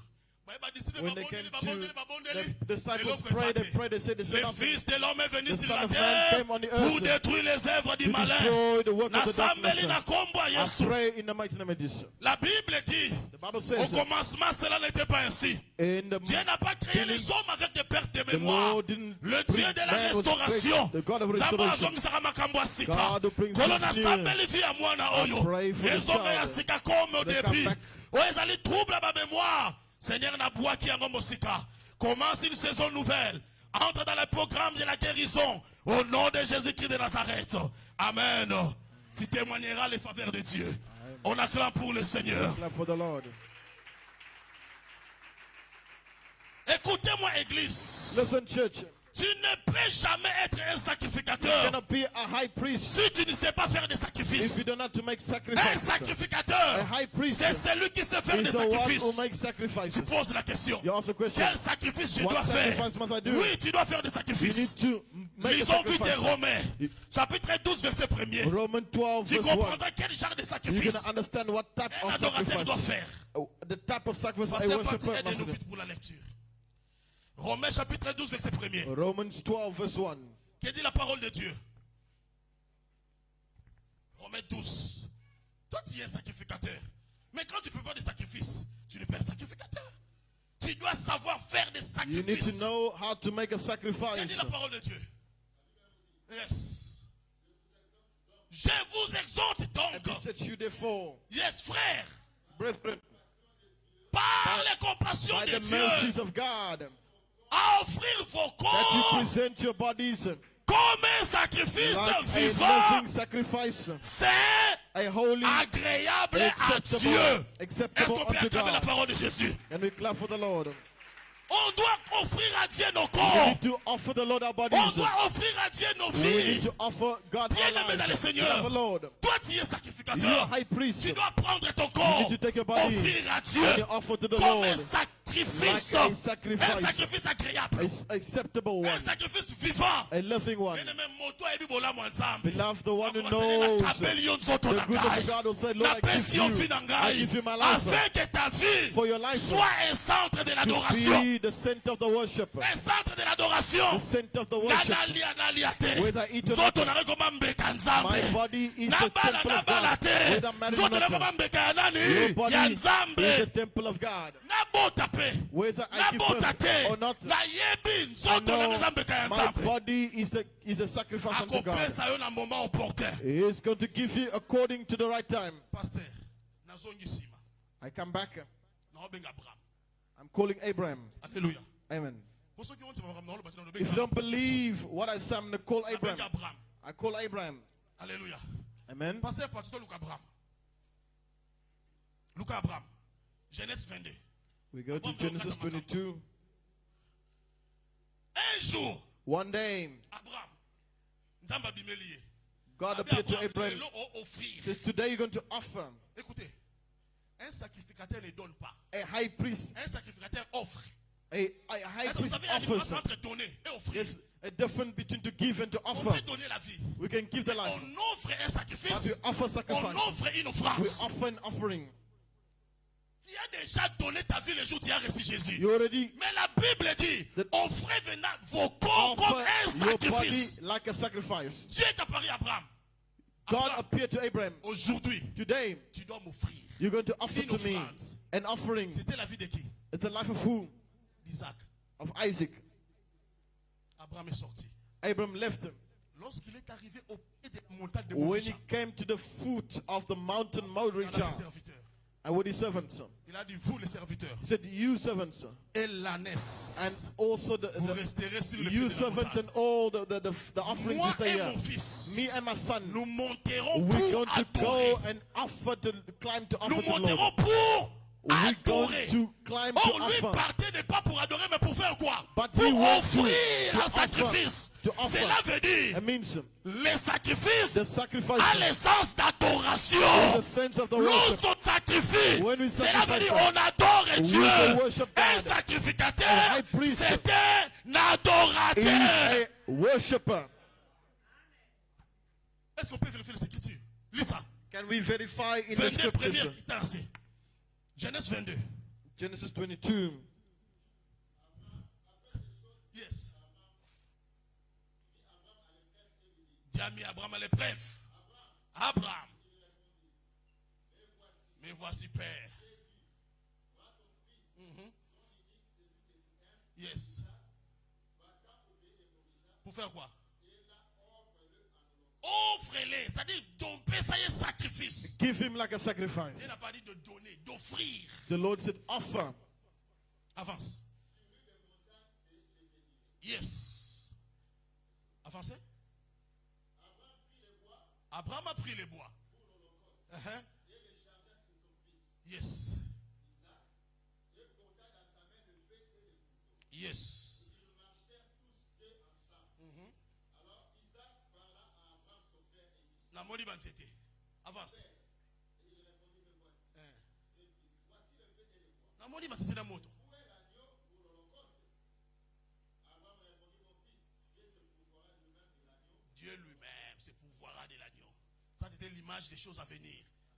When they came to the disciples prayed, they said, Le Fils de l'homme est venu the sur Son la of Man terre came on the pour earth détruire les œuvres du to malin. destroy the work of the Nasambeli darkness. na kombo ya I Yesu. pray in the mighty name of Jesus. La Bible dit, The Bible au says commencement, cela n'était pas ainsi. in the Dieu n'a pas créé les hommes avec des pertes de the mémoire. Lord didn't Le bring Dieu de la man was restauration. great, the God of Nzambe restoration. azongisaka makambo ya sika. God who brings Kolo things nasambeli vi ya mwana I oyo. pray for the Ezonga ya child. sika comme au They come début. back. Oyo ezali trouble à ma mémoire. Seigneur na bwaki yango mosika. Commence une saison nouvelle. Entre dans le programme de la guérison. Au nom de Jésus-Christ de Nazareth. Amen. Tu témoigneras les faveurs de Dieu. On acclame pour le Seigneur. Clap for the Lord. Écoutez-moi, Église. Listen, church. Tu ne peux jamais être un You sacrificateur cannot be a high priest si tu ne sais pas faire des if sacrifices. you don't know how to make Un sacrifices. sacrificateur, A high priest c'est celui qui sait faire is des the one who sacrifices. makes sacrifices. Tu poses la question. You ask a question. Quel sacrifice je What dois faire? sacrifice must I do? Oui, tu dois faire des You sacrifices. need to make a Lisons vite sacrifice. Romains, chapitre 12, verset 1er. Romans 12, Tu verse 1. comprendras quel genre de You're sacrifice going to understand what type un of adorateur doit sacrifice. faire. The type of sacrifice a Pasteur worshiper Patrick, must aidez-nous do. vite pour la lecture. Romains, chapitre 12, verset 1er. Romans 12, verse 1. Que dit la parole de Dieu? Romains 12. Toi, tu es sacrificateur. Mais quand tu ne fais pas de sacrifice, tu n'es pas un sacrificateur. Tu dois savoir faire des You need to sacrifices. know how to make a Que dit sacrifice. la parole de Dieu? Yes. Je vous exhorte And donc, he said you therefore, yes, frères, brethren, par les compassions by de the Dieu, mercies of God, à offrir vos that you corps present your bodies comme un sacrifice like a vivant. living sacrifice. C'est a holy, agréable à Dieu. Est-ce acceptable qu'on peut unto acclamer la God. parole de Jésus? And we clap for the Lord. On doit offrir à Dieu nos We corps. need to offer the Lord our On bodies. doit offrir à Dieu nos We need vies. to offer God Bien our aimé dans le lives. Seigneur. Love the Lord. Toi, tu es You are sacrificateur. high priest. Tu dois prendre ton You corps, need to take your body offrir à and Dieu you offer to the comme un Lord sacrifice. like a sacrifice. Un sacrifice agréable. a acceptable Un one, sacrifice vivant. a loving one. Bien-aimé, moto ebi bolamu nzambe. Beloved, the one who Akoba sele na knows kabeli yo nzoto na the goodness ngai. of God will say, Lord, I Napesi yo vie give na you, I ngai. give you my life Afin que ta vie for your life soit un centre de to l'adoration. be the center of the worship. Un centre de l'adoration. The center of the worship. Nalia te. Whether I eat or Nzoto not, na ngai koma mbeka my nzambe. body is the Nabala temple of nabala God. te. Whether married or Nzoto na not, koma mbeka ya your nani? body Ya is the nzambe. temple of God. Nabota pe. Whether I give Nabota birth te. or not, Nayebi I nzoto na know ngai mbeka ya my nzambe. body is a sacrifice unto God. Akopesa yo na moment opportun. He is going to give you according to the right time. Pasteur, nazongi sima. I come back. Naobenga Abraham. I'm calling Abraham. Alléluia. Amen. Pour ceux qui ont dit, Abraham, non, le If you don't believe what I say, I'm going to call Abraham. Abraham. Abraham. I call Abraham. Alléluia. Amen. Pasteur, pasteur Luc Abraham. Luc Abraham. Genèse 22. We go to Genesis 22. Un jour, One day, Abraham, Nzamba abimeli ye. God Abi appeared to Abraham, Abraham. lelo offrir. Says, today you're going to offer. Écoutez, un sacrificateur ne donne pas. A high priest. Un sacrificateur offre. A high Est-ce que vous priest savez la différence offers. entre donner et offrir? There's a difference between to give and to On offer. peut donner la vie. We can give the life. On offre un But sacrifice. we offer On sacrifice. offre une We offrande. offer an offering. Tu as déjà donné ta vie le jour où tu as reçu Jésus. You already Mais la Bible dit, The- offrez venant vos corps comme offer un your body sacrifice. like a sacrifice. Dieu est apparu à Abraham. God Abraham, appeared to Abraham. aujourd'hui, Today, tu dois m'offrir. you're going to offer Une to me offrande. an offering. C'était la vie de qui? It's the life of who? D'Isaac. Of Isaac. Abraham est sorti. Abraham left him. Lorsqu'il est arrivé au pied de la montagne de When he Moria, came to the foot of the mountain il a ses Moriah, serviteurs. and with his servants, Il a dit, vous les serviteurs, he said, you servants, et l'ânesse, and also vous resterez sur le pied you de la servants montagne. and all the offerings Moi you stay et here. mon fils, Me and my son, nous monterons we're pour going to adorer. go and offer to climb to Nous offer to the monterons Lord. pour We're going adorer. to climb to Or lui offer. partait de pas pour adorer, mais pour faire quoi? But Pour he went offrir to un offer, sacrifice. to offer. Cela veut dire, It means les sacrifices the sacrifice a l'essence d'adoration. in the sense of the worship. Lorsqu'on sacrifie, When we cela veut sacrifice, dire on adore we Dieu. will worship Un God. sacrificateur, A high priest c'est un He adorateur. is a worshipper. Est-ce qu'on peut vérifier les Écritures? Lis ça. Can we verify in the 22 scriptures? première quittance. Genèse 22. Genesis 22. Yes. Dieu a mis Abraham à l'épreuve. Abraham. Mais voici Père. Mhm. Yes. Pour faire quoi? Offre-les. C'est-à-dire, domper, ça y est, sacrifice. Give him like a sacrifice. Il n'a pas dit de donner, d'offrir. The Lord said, offer. Avance. Yes. Avancez. Abraham a pris les bois. Uh-huh. Yes. Yes. Mhm. La moni banzete. Avance. La moni banzete na moto. Dieu lui-même se pourvoira de l'agneau. Ça, c'était l'image des choses à venir.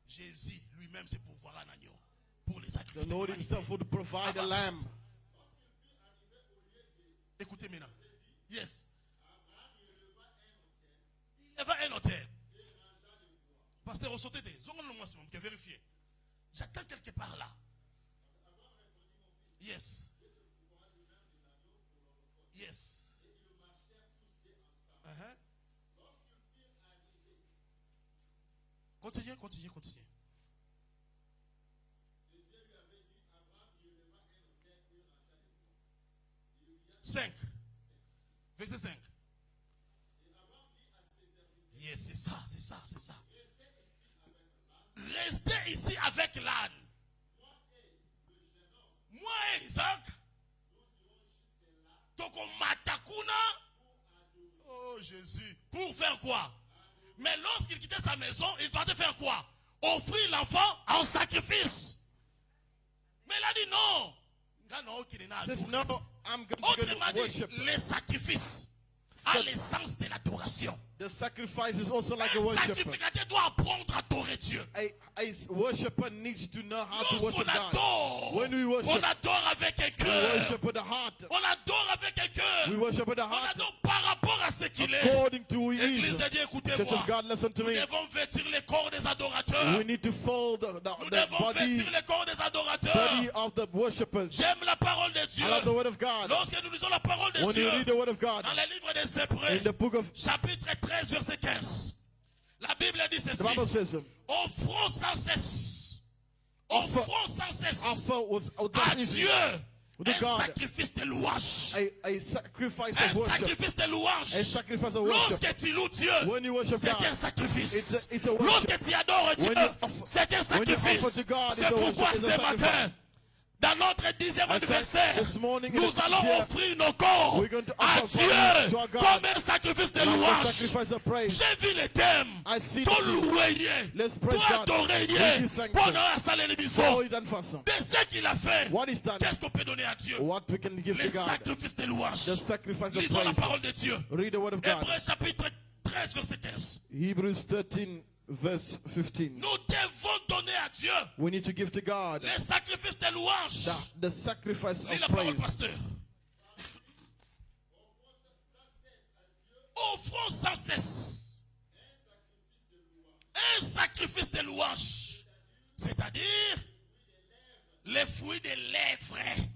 Jésus lui-même se pourvoira un agneau pour les sacrifices. The Lord himself would provide a lamb. Écoutez maintenant. Yes. Il va un hôtel. Pasteur, on sautait des. Zongons-le-moi, qui a vérifié. J'attends quelque part là. Yes. Yes. Uh-huh. Continuez, continuez, continuez. Cinq. Verset 5. Yes, c'est ça, c'est ça, c'est ça. rester ici avec l'âne. Moi et Isaac, donc on matakuna. Oh Jésus, pour faire quoi? Mais lorsqu'il quittait sa maison, il partait faire quoi? Offrir l'enfant en sacrifice. Mais il a dit non. Says, no, I'm going to Autrement dit, worship. les sacrifices à l'essence de l'adoration. The sacrifice is also like a Un worshiper. sacrificateur doit apprendre à adorer Dieu. A worshiper needs to know how to Lorsqu'on worship God. adore, When we on worship, adore avec un we cœur. worship with the heart. On adore avec un cœur. We worship with the On heart adore par rapport à ce qu'il est. according to who he Église is. de Dieu, Church écoutez-moi. of God, listen to Nous me. devons vêtir les corps des adorateurs. We need to fold Nous the devons body vêtir les corps des adorateurs. of the worshippers. J'aime la parole de Dieu. I love the word of God. Lorsque nous lisons la parole de When you Dieu, read the word of God dans le livre des in Hébreux, the book of chapitre 13, verset 15, la Bible dit the ceci. Bible says, Offrons sans cesse. Offer- Offrons sans cesse offer was à Dieu to un God sacrifice de louange. a sacrifice Un of worship. sacrifice de A louange. sacrifice of worship. Lorsque tu loues Dieu, When you worship c'est God, un sacrifice. it's a worship. Lorsque tu adores Dieu, When you offer- c'est un when you offer sacrifice. to God, C'est it's a pourquoi worship, it's a ce matin, sacrifice. dans notre 10e anniversaire, this morning nous is allons here. offrir nos corps We're going to à offer Dieu bodies to our God. comme un sacrifice de Like a louange. sacrifice of praise. J'ai vu les thèmes. I see Toi the- louer, Let's praise toi God. adorer, Let's give thanks pour to- nous saler les So bisons. he done for some. De ce qu'il a fait, What is done? qu'est-ce qu'on peut donner à Dieu? What we can give Les to God. sacrifices de louange. The sacrifice of Lisons la praise. parole de Dieu. Read the word of God. Hébreux chapitre 13, verset 15. Hebrews 13 verse 15. Nous devons donner à Dieu We need to give to God les sacrifices de louange. the sacrifice Lis la of parole, praise. pasteur. Offrons sans cesse un sacrifice de louange, c'est-à-dire les fruits des lèvres.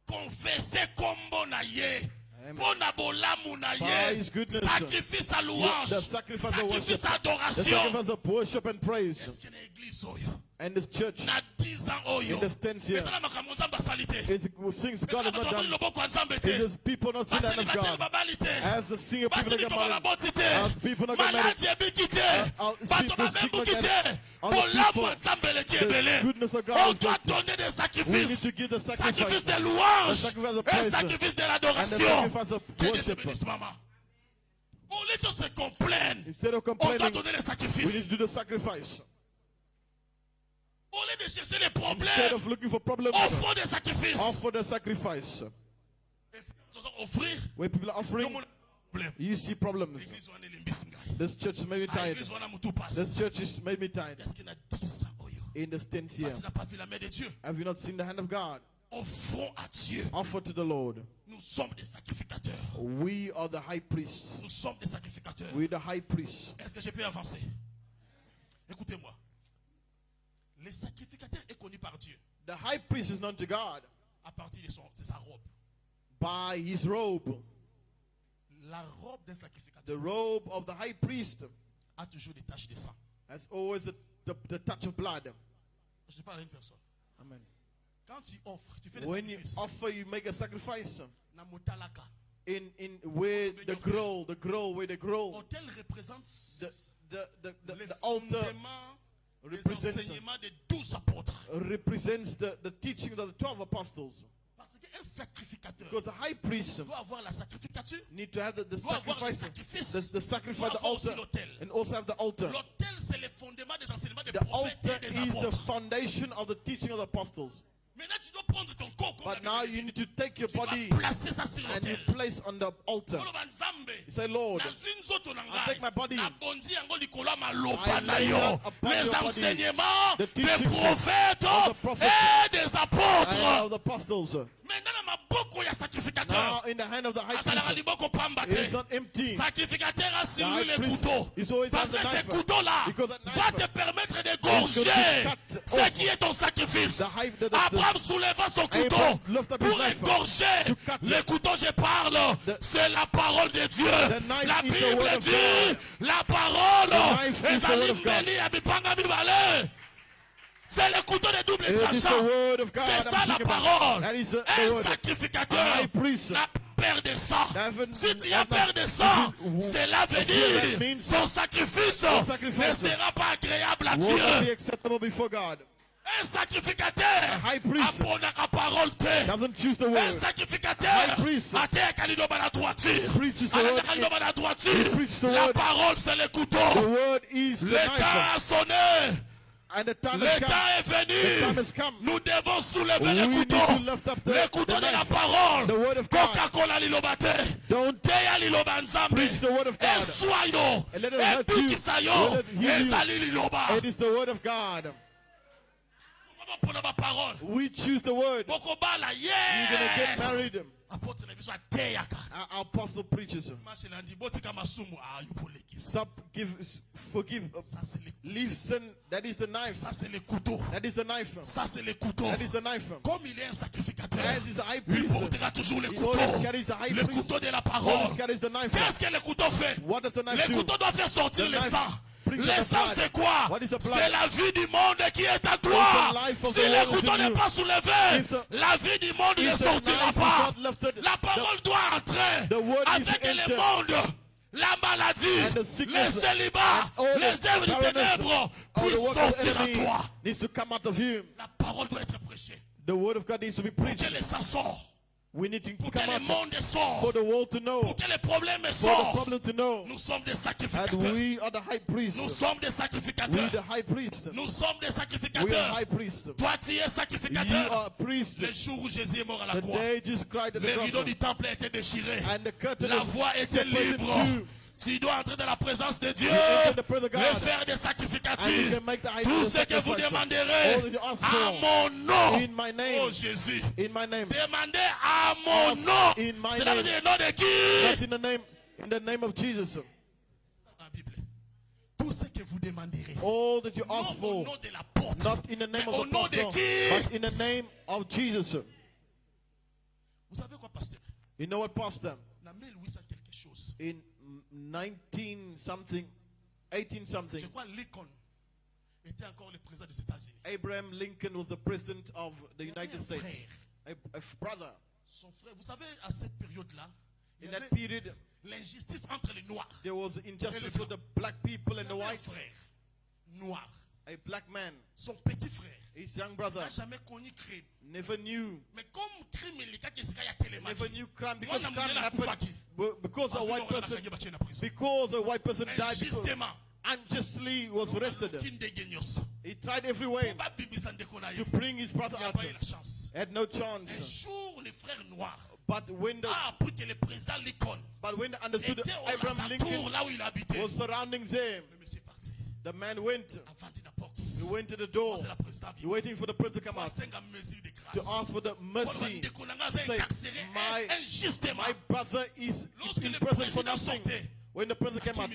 Confessez comme bonaye. By his goodness, Sacrifice à louange. the sacrifice of worship, Sacrifice à the adoration. sacrifice of worship and praise. Est-ce que l'église oyo And this church na 10 ans oyo in the stands here ezala makambo nzambe asali te. is sings God Ezala is not bato babali done. loboko ya nzambe It te. is people not seeing the hand of Baselibateri God. babali te. As the singer people Basi that get bikoma married, baboti te. as people not get married, Maladi ebiki te. as Bato people sick babembuki again, te. other Bolamu people, ya nzambe eleki the ebele. goodness of God On is doit great. donner des We need sacrifices. to give the Sacrifice sacrifice, de the louange. sacrifice of Un praise, sacrifice de and the l'adoration. sacrifice of Que Dieu te worship. bénisse, maman. Au lieu de se complaindre, Instead of on doit complaining, donner les we sacrifices. need to do the sacrifice. Au lieu de chercher les Instead problèmes, of looking for problems, offrons des sacrifices. offer the sacrifice. Offrir. When people are offering, you see problems. L'église wana elimbisi ngai. This church made me Ah, tired. l'église wana mutu passe. This church is made me tired. Est-ce qu'il y a 10 ans oyo? In the stands here, Tu n'as pas vu la main de Dieu. have you not seen the hand of God? Offrons à Dieu. Offer to the Lord. Nous sommes des sacrificateurs. We are the high priests. Nous sommes des sacrificateurs. We're the high priests. Est-ce que je peux avancer? Écoutez-moi. Le sacrificateur est connu par Dieu The high priest is known to God à partir de sa robe. by his robe. La robe d'un The sacrificateur robe of the high priest a toujours des taches de sang. has always the touch of blood. Je parle à une personne. Amen. Quand tu offres, tu fais des When you sacrifices. offer, you make a sacrifice. Na motalaka. In where the grill, where the grill, Autel représente the altar fondement des represents enseignements des 12 apôtres. represents the teaching of the 12 apostles. Parce qu'un sacrificateur Because the high priest doit avoir la sacrificature, need to have the doit avoir le sacrifice, sacrifice, the sacrifice, doit the avoir aussi altar, l'autel. and also have the altar. L'autel, c'est le fondement des enseignements des The prophètes altar et des is the apôtres. foundation of the teaching of the apostles. Maintenant, tu dois prendre ton corps comme But now you need to take your tu dois body placer ça sur and you l'autel. place on the altar. Koloba Nzambe, You say, Lord, nazwi nzoto na I take my body. nabondi yango likolo ya maloba I na lay yo. that upon Les your body. enseignements The des teachings prophètes of the prophets et des and apôtres. of the apostles. Maintenant, na maboko ya sacrificateur, Now in the hand of the high azalaka priest, liboko pamba it te. is not empty. Sacrificateur a sur The lui high les priest couteaux. is always Parce has que a ces knife. couteaux-là Because that va knife te permettre is going d'égorger to cut ce off qui est ton sacrifice. the Abraham souleva son couteau Abraham lift up his pour knife égorger. to cut Le couteau, je parle, c'est la parole de Dieu. knife La is the Bible word of dit, God. la parole, knife is the ezali word of God. mbeli ya mipanga mibale. C'est le couteau de double It is the tranchant. word of God. C'est ça I'm la speaking about. parole. That is the Un word. sacrificateur A high priest. n'a peur de ça. Haven't- Si tu as haven't- peur de ça, If you- cela veut fear that dire means ton sacrifice sacrifice ne sera pas agréable à à Will not be Dieu. acceptable before God. Un sacrificateur A high priest apprendra parole te. doesn't choose the Un word. sacrificateur High priest ate kaliloba la droiture. preaches the Alanda word. kaliloba la He droiture. preaches the La word. parole c'est le The couteau. word is the Le temps knife. a sonné. And the time Le has temps come. est The time venu. has come. Nous devons soulever We le need couteau. to lift up Le couteau the de la knife. parole. The word of God. Coca-Cola liloba te. Don't Teya liloba nzambe. preach the word of God. Eswa yo. And let it hurt you. Ebikisa yo. Let it heal you. Ezali liloba. It is the word of God. Mpona ba parole. We choose the word. Bokobala, You're going to get yes. married. Apôtre na biso ateyaka. Our apostle preaches. Marche lundi, botika masumu. Ah, yupo lekisi. Stop, forgive, Ça c'est le leave sin. That is the knife. Ça c'est le couteau. That is the knife. Ça c'est le couteau. That is the knife. Comme il est un sacrificateur, As is the high il priest. portera toujours le He couteau. always carries the high Le priest. couteau de la Always parole. carries the knife. Qu'est-ce que le couteau fait? What does the knife Le do? couteau doit faire sortir The le knife sang. brings Le out the sang blood. c'est quoi? What is the blood? C'est la vie du monde qui est à It's toi. the life of Si the le world couteau is in n'est you. pas soulevé, If the- la vie du monde ne If the sortira knife is pas. not lifted, La parole doit entrer the word is avec le enter. monde. La maladie, And the le sickness, célibat, and all les the œuvres du barrenness, ténèbres all the puissent work of the sortir à enemy toi. needs to come out of you. La parole doit être prêchée. The word of God needs to be Pour que preached. les sang sortent. We need to Pour que come le out monde sorte. for the world to know, Pour que les problèmes for the sortent. problem to know. Nous sommes des And sacrificateurs. we are the high priest. Nous sommes des We sacrificateurs. the high priest. Nous sommes des We are sacrificateurs. high priest. Toi, tu es You sacrificateur. are priest. Le jour où Jésus est mort à la The croix, day Jesus cried at the le rideau cross du temple a été déchiré. and the curtain La was voie était separated libre. in two. Tu dois entrer dans la présence de Dieu You enter the presence of God. et faire des And you sacrificatures. can make the high Tout priest ce que vous sacrifice. demanderez All that you ask à for mon nom. in my name. Oh Jésus. In my name. Demandez à mon Ask nom. in my Cela veut name. dire le nom de qui? Not in the name of Jesus. Dans la Bible. Tout ce que vous demanderez. All that you Non ask au for. nom de l'apôtre. Not in the name Mais of au the nom de apostle, qui? but in the name of Jesus. Vous savez quoi, pasteur? You know what, Pastor? En 1800 quelque chose. In 19 something, 18 something, Je crois Lincoln était encore le président des États-Unis. Abraham Lincoln was the president of the United un States. frère. A brother. Son frère, vous savez, à cette période-là, il In y avait that period, l'injustice entre les Noirs. there was injustice Et le with the black people and Il the y avait un whites. frère noir. A black man, Son petit frère his young brother, n'a jamais connu crime. never knew. Mais comme crime il y a qu'est-ce qu'il y a tellement Never knew crime because Moi, crime na happened kufaki. because a white person, prison. because a white person died because Injustement. unjustly was arrested. Aucune dégueu nyonso. He tried every way Pas bibisa ndeko na to yo. bring his brother Il a out. pas eu la chance. Had no Un chance. jour, le frère noir But when the a appris que le président Lincoln they understood était au Abraham Lazatour, Lincoln là où il habitait. was surrounding them, Le monsieur est parti. the man went. Avant de la porte. He went to the door, C'est la présidente. waiting for the prince to come out Senga mesure de to grâce. ask for the mercy. Ndeko na nga aza Say, incarcéré my injustement. brother is Lorsque in le prison for président nothing. sortait, When the president came out,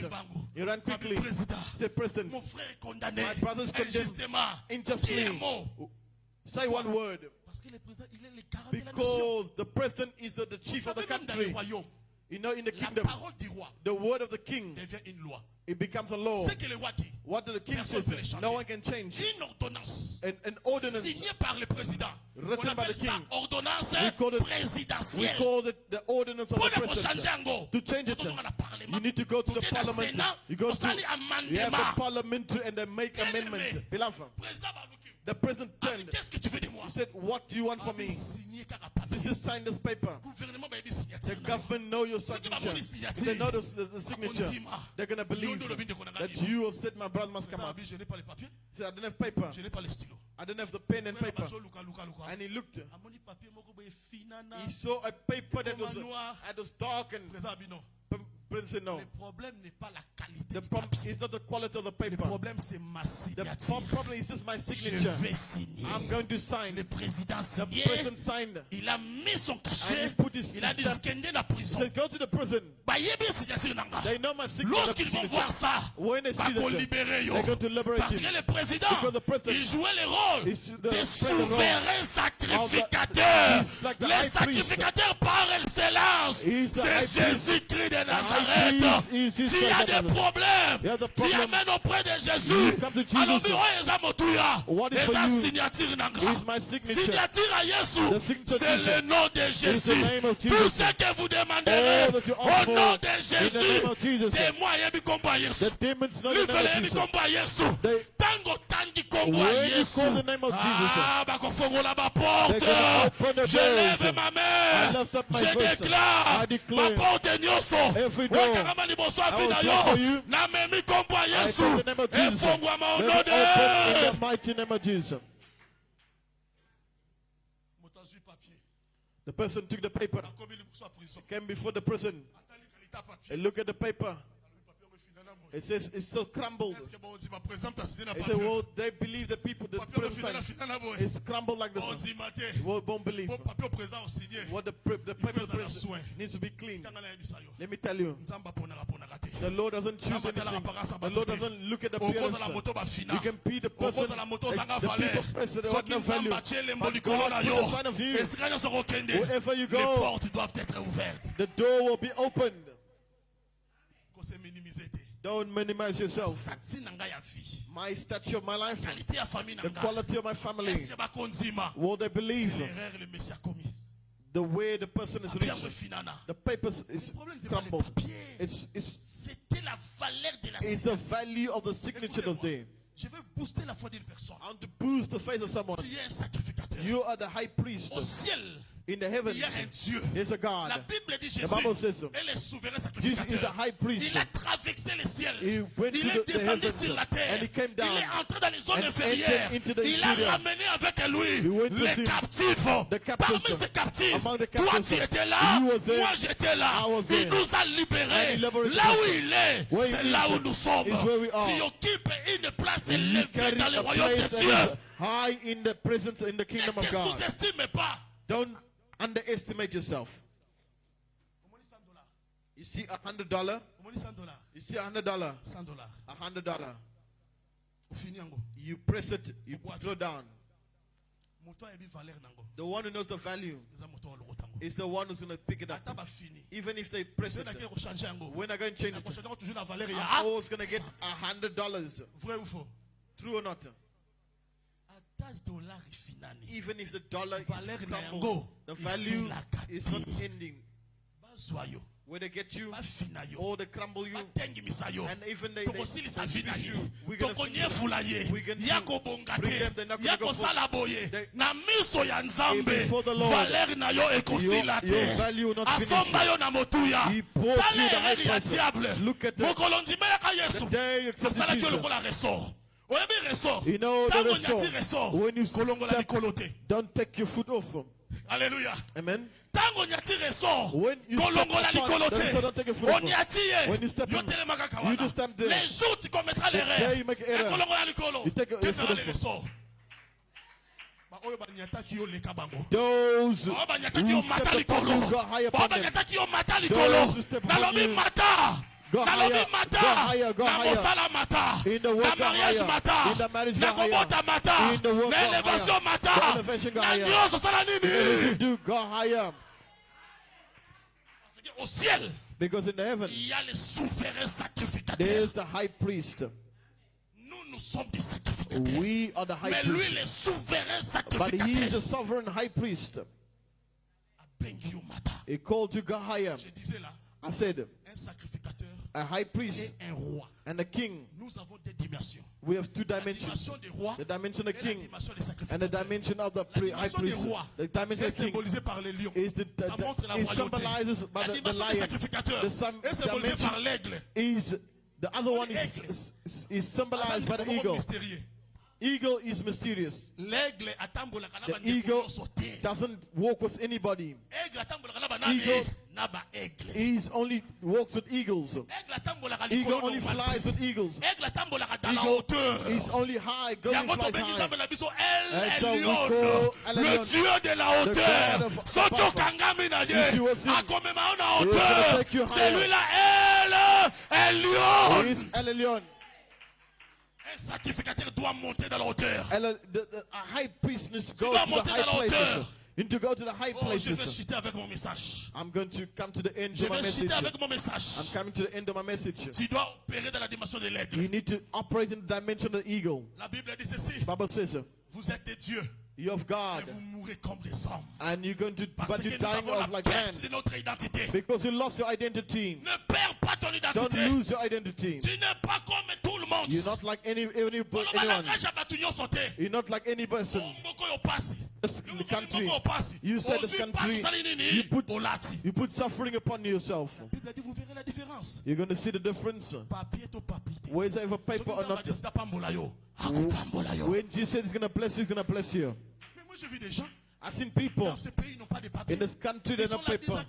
he ran quickly. He said, President, Mon frère est condamné my brother is condemned injustement. unjustly. Dis un mot. Say one word. Parce que le président, il est le garant de la nation. Because the president is the Vous chief of the savez, même dans le country. royaume, You know, in the la kingdom, parole du roi the word of the king, devient une loi. it becomes a law. Ce que le roi dit, What the king Personne says, peut le changer. no one can change. une ordonnance An ordinance, signée par le président. On Written by appelle the ça king. ordonnance We call it- we présidentielle. call it the ordinance of Pour the ne pas changer president. encore. To change it, Nous devons aller au Parlement. you need to go to the Tout est dans le parliament. Sénat. You go On s'allie to, you have amendement. the parliamentary and they make Bien amendment. aimé. Beloved, Président Balouki. the president Ah, mais turned. qu'est-ce que tu veux de moi? He said, what do you want from me? Signé kaka papier. Just sign this paper. Gouvernement va The signature. government know your Ceux qui signature. m'ont mis If signature. they know the signature, they're going to believe that you will said my brother must come out. Je n'ai pas les papiers, He said, I don't have paper. je n'ai pas les stylos. I don't have the pen and paper. Luka. And he looked. Amoni papier moko boye finana. He saw a paper that was, Noir. darkened. Président Abino. President said, no. Le problème n'est pas la qualité The du problem papier. is not the quality of the Le paper. problème c'est ma The signature. problem is just my Je signature. vais signer. I'm going to sign. Le président The signé. president signed. Il a mis son And cachet. he put his Il a dit stamp. skende na He prison. said, go to the prison. Bayebi signature nanga. They know my signature. Lorsqu'ils vont voir ça, When they see bako that, libérer yo. they're going to liberate Parce him. que le président, Because the president il jouait le rôle is the des president role souverains sacrificateurs. he's like the Les high priest. sacrificateurs par excellence. He's the high C'est priest. Jésus-Christ de high Nazareth. priest is Tu as Christ of des Nazareth. problèmes. You have the Tu problem. amènes auprès de Jésus. You come to Jesus. Alors, mais ouais, eza motuya. What is for Eza you signature nanga. is my signature. Signature à The Yesu. signature C'est Jesus. le nom de It's the Jésus. name of Tout Jesus. ce que vous demanderez All that you au ask for nom de in the Jésus. name of Jesus. Témoin yebi kombo ya Yesu. The demons know the Livre name of yebi Jesus. kombo ya Yesu. They- Tango When you call the name of Jesus, they're gonna open the Je doors. lève ma I main. lift up my Je voice. déclare I declare ma porte nyonso. every door Wakanga liboso I will afina do for you. yo. Na memi kombo ya I Yesu. take the name of Jesus. Efongwa ma Let it onode. open in the mighty name of Jesus. The person took the paper, came before the prison, and look at the paper. It says it's so crumbled. It said, well, they believe the people, the prison is crumbled like this. Well, won't believe. What the paper prison needs to be clean. Let me tell you, the Lord doesn't choose anything. The Lord doesn't look at the appearance. You can be the person, the people person, they have no value. But God put a sign of you. Wherever you go, the door will be opened. Don't minimize yourself. My stature of my life, the quality of my family. Will they believe the way the person is reached? The paper is crumbled. It's the value of the signature of them. Je veux booster la foi d'une personne. I want to boost the faith of someone. Tu es un sacrificateur. You are the high priest. Au ciel, in the heavens, il y a un Dieu. there's a God. La Bible dit The Bible says Jésus est le souverain Jesus is the sacrificateur. high priest. Il a traversé le ciel. He went Il to est the descendu heavens sur la terre. and he came down Il est entré dans les zones and inférieures. entered into the Il a inferior. ramené avec lui He went to les see captifs. the captives. Parmi ces captifs, Among the toi captives, tu étais là, you were there. moi j'étais là. I was Il there. nous a libérés. And he liberated Là où us. il est, Where he c'est is, là où nous sommes. is where we are. Tu occupes une place You élevée carry dans le a royaume place de that Dieu. is high in the presence, in the Ne kingdom te of God. sous-estime pas. Don't underestimate yourself. You see $100? You see $100? $100. You press it, you throw down. The one who knows the value is the one who's going to pick it up. Even if they press it, when I go and change it, I'm always going to get $100. True or not? Even if the dollar is crumbled, the value is not ending. Where they get you, or they crumble you, and even they finish you, we're going to bring them, they're not going to go before the Lord. Your value will not finish. He pours you the high price. Look at the day you accepted Jesus. You know the restore. When you step, don't take your foot off from. Alléluia. Amen. When you step upon, don't take your foot off. When you step in, you just step there. Les jours tu commettras l'erreur. You make error. You take your foot off. Those who step upon you go higher upon them. Those who step upon you go higher, go higher, go higher. In the work go higher. In the marriage go higher. In the work go higher. The elevation go higher. Everything you do go higher. Au ciel, because in the heaven, il y a le souverain sacrificateur. there is the high priest. Nous sommes des sacrificateurs. We are the high Mais lui, priest. le souverain But he is sacrificateur. the sovereign high priest. He called you go higher. Je disais là, I said, un sacrificateur a high priest et un roi. and a king. Nous avons des dimensions. We have two La dimensions. dimension des rois The dimension of et the la king dimension des and the sacrificateurs. dimension of the La high dimension des priest. rois The dimension est of the king symbolisée par les lions. is Ça montre la it royauté. symbolizes by La the dimension des lion. sacrificateurs The some est symbolisée dimension par l'aigle. is the other one Aigle. is symbolized by the Comme eagle. mystérieux. Eagle is mysterious. L'aigle atambolaka na The bandeko eagle nyonso te. doesn't walk with anybody. Aigle atambolaka na banani Eagle. na ba aigle. He only walks with eagles. Aigle atambolaka Eagle likolo only normal. flies with eagles. Aigle atambolaka dans la Eagle hauteur. is only high, going Yango flies tobengi high. nzambe na biso El And so we Elyon, call El le Elyon, Dieu de la the God hauteur. of Soki above. okangami na If ye, you will sing, akomema yo na he is gonna hauteur. take you C'est higher. lui là El He Elyon. is El Elyon. Un sacrificateur doit monter dans la hauteur. A high priest needs to go dois to the monter high dans la hauteur. places. Need to go to the high Oh, je vais places. chuter avec mon message. I'm going to come to the end Je of my vais message. chuter avec mon I'm message. coming to the end of my message. Tu dois opérer dans la dimension de l'aigle. You need to operate in the dimension of the eagle. La Bible dit ceci. The Bible says, Vous êtes des dieux. You're of God. Et vous mourrez comme des hommes. And you're going to Parce but que you're nous dying avons la of like perte man. de notre identité. Because you lost your identity. Ne perds pas ton Don't identité. lose your identity. Tu n'es pas comme tout le monde. You're not like anyone. You're not like any person. This country. You said this country. You put suffering upon yourself. You're going to see the difference. Where's ever paper or not? When Jesus said he's going to bless you, he's going to bless you. I've seen people in this country, they don't paper.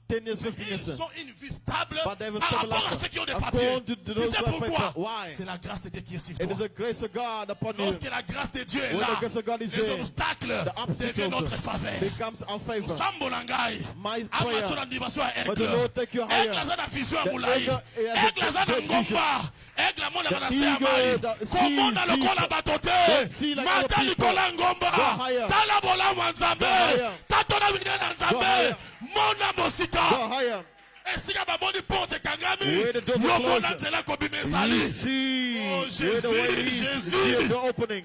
10 years, 15 years. But they have a stable life. According to those who have paper. Why? C'est la grâce de Dieu qui est sur It toi. is the grace of God upon you. Lorsque la grâce de Dieu est When là, the grace of God is les there, obstacles the deviennent notre obstacles faveur. becomes our favor. Sambolangai, My prayer. amateur d'animation à But the Aigle. Lord take you higher. Aigle aza na vision ya The mulai. eagle has a Aigle aza na great vision. ngomba. Aigle amonaka na se ya eagle mai. that Komona sees lokola deep. bato te. Don't see like Mata other people. likola ngomba. Go higher. Tala bolamu ya Nzambe. higher. Tatona bine na Go Nzambe. higher. Mona mosika. Go higher. Esika bamoni porte ekangami. Where the doors are Yomona closed. nzela kobima You ezali. see Oh, where the way Jésus, is. You Jésus. see the opening.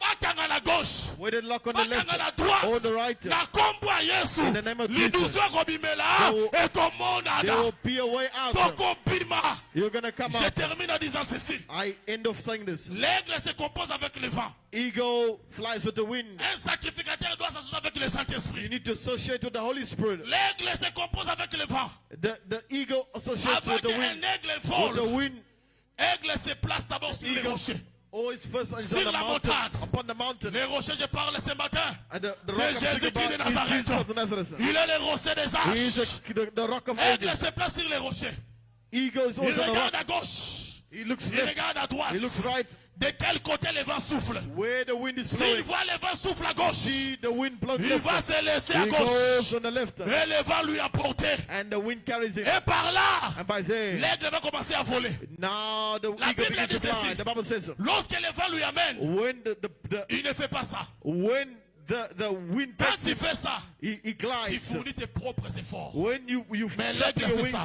Bakanga na gauche. Where the lock on the left. Bakanga na droite. On the right. Na kombo ya Yesu. In the name of Jesus. Lidusu ekobimela. There will- Ekomona There da. will be a way out. Tokobima. You're going to come Je out. termine en disant ceci. I end of saying this. L'aigle se compose avec le vent. Eagle flies with the wind. Un sacrificateur doit s'associer avec le You Saint-Esprit. need to associate with the Holy Spirit. L'aigle se compose avec le vent. The eagle associates with Avec the un wind. aigle With the vole, wind. aigle se place d'abord sur les Eagle rochers. always first is Sur on the la mountain. montagne. Upon the mountain. Les rochers, je parle ce matin. And the C'est rock I'm Jésus speaking qui est de about is Nazareth. Jesus of Nazareth. Il est le rocher des He is âges. the rock of Aigle ages. se place sur les rochers. Eagle is Il always on the regarde rock. à gauche. He looks Il left. regarde à droite. He looks right. De quel côté le vent souffle? Where the wind is S'il blowing. voit le vent souffle à gauche, See the wind blows il va left. se laisser à He goes gauche. on the left. Et le vent lui apporter. And the wind carries him. Et par là, And by there, l'aigle va commencer à voler. now the La eagle Bible begins to dit fly. ceci. The Bible says, Lorsque le vent lui amène, when il ne fait pas ça. when the wind Quand takes tu him, fais ça, he tu glides. fournis tes propres efforts. When you Mais flap l'aigle your fait wings, ça.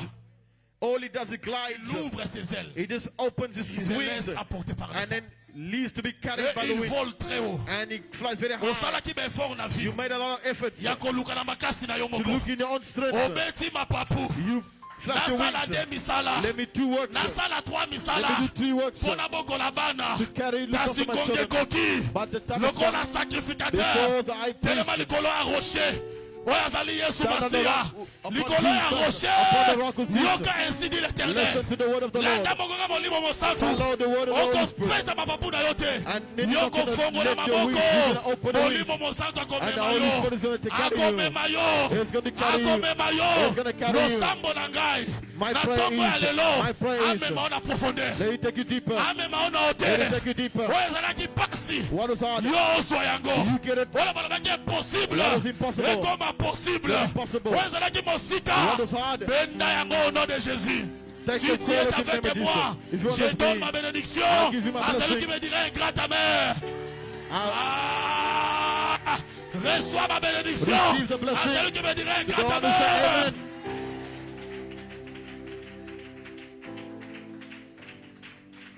all he does is glides. Il ouvre ses ailes. He just opens Il his se wings laisse apporter par le and vent. then leaves to be Et carried by the il wind. vole très haut. And he flies very high. osalaki baeffort na vie You made a lot of effort ya koluka na makasi na yo to moko look in your own strength. obeti mapapu You flash your nasala wings. de misala Let me do works. nasala 3 misala Let me do 3 works. mpo na bokola bana To carry look kasi after my konge children. koki But the time is lokola coming sacrificateur because I telema preach. likolo ya rocher oyo azali yesu Stand on the masiya rock, upon likolo ya Jesus, upon the rock rocher of Jesus. yoka ainsi dit l'éternel Listen to the word of the Lord. landa mokonga molimo mosantu Follow the word of the Holy Spirit. okopeta mapapu na yo te And then yo you're gonna kofongola let your wings, maboko you're gonna open the wings. molimo mosantu And the akomema Holy yo Spirit is going to carry you. akomema yo It's going to carry you. akomema It's going to yo carry you. losambo na ngai My na prayer ntongo ya is- lelo my prayer is- amema yo na profondeur Let it take you deeper. amema yo na Let it hotere take you deeper. oyo ezalaki pasi What was hard? yo ozwa yango You get it. oyo balobaki impossible What is impossible? ekoma possible What is possible? oyo ezalaki mosika What is hard? benda yango au nom de Jésus. Take Si your tu prayer es in the avec name of moi, Jesus. If you want je to donne be, ma bénédiction I'll give you my à celui blessing. qui me dirait gratte ta mère. Ah, reçois ma bénédiction Receive the blessing. à celui qui me dirait The gratte ta Lord will say mère. amen.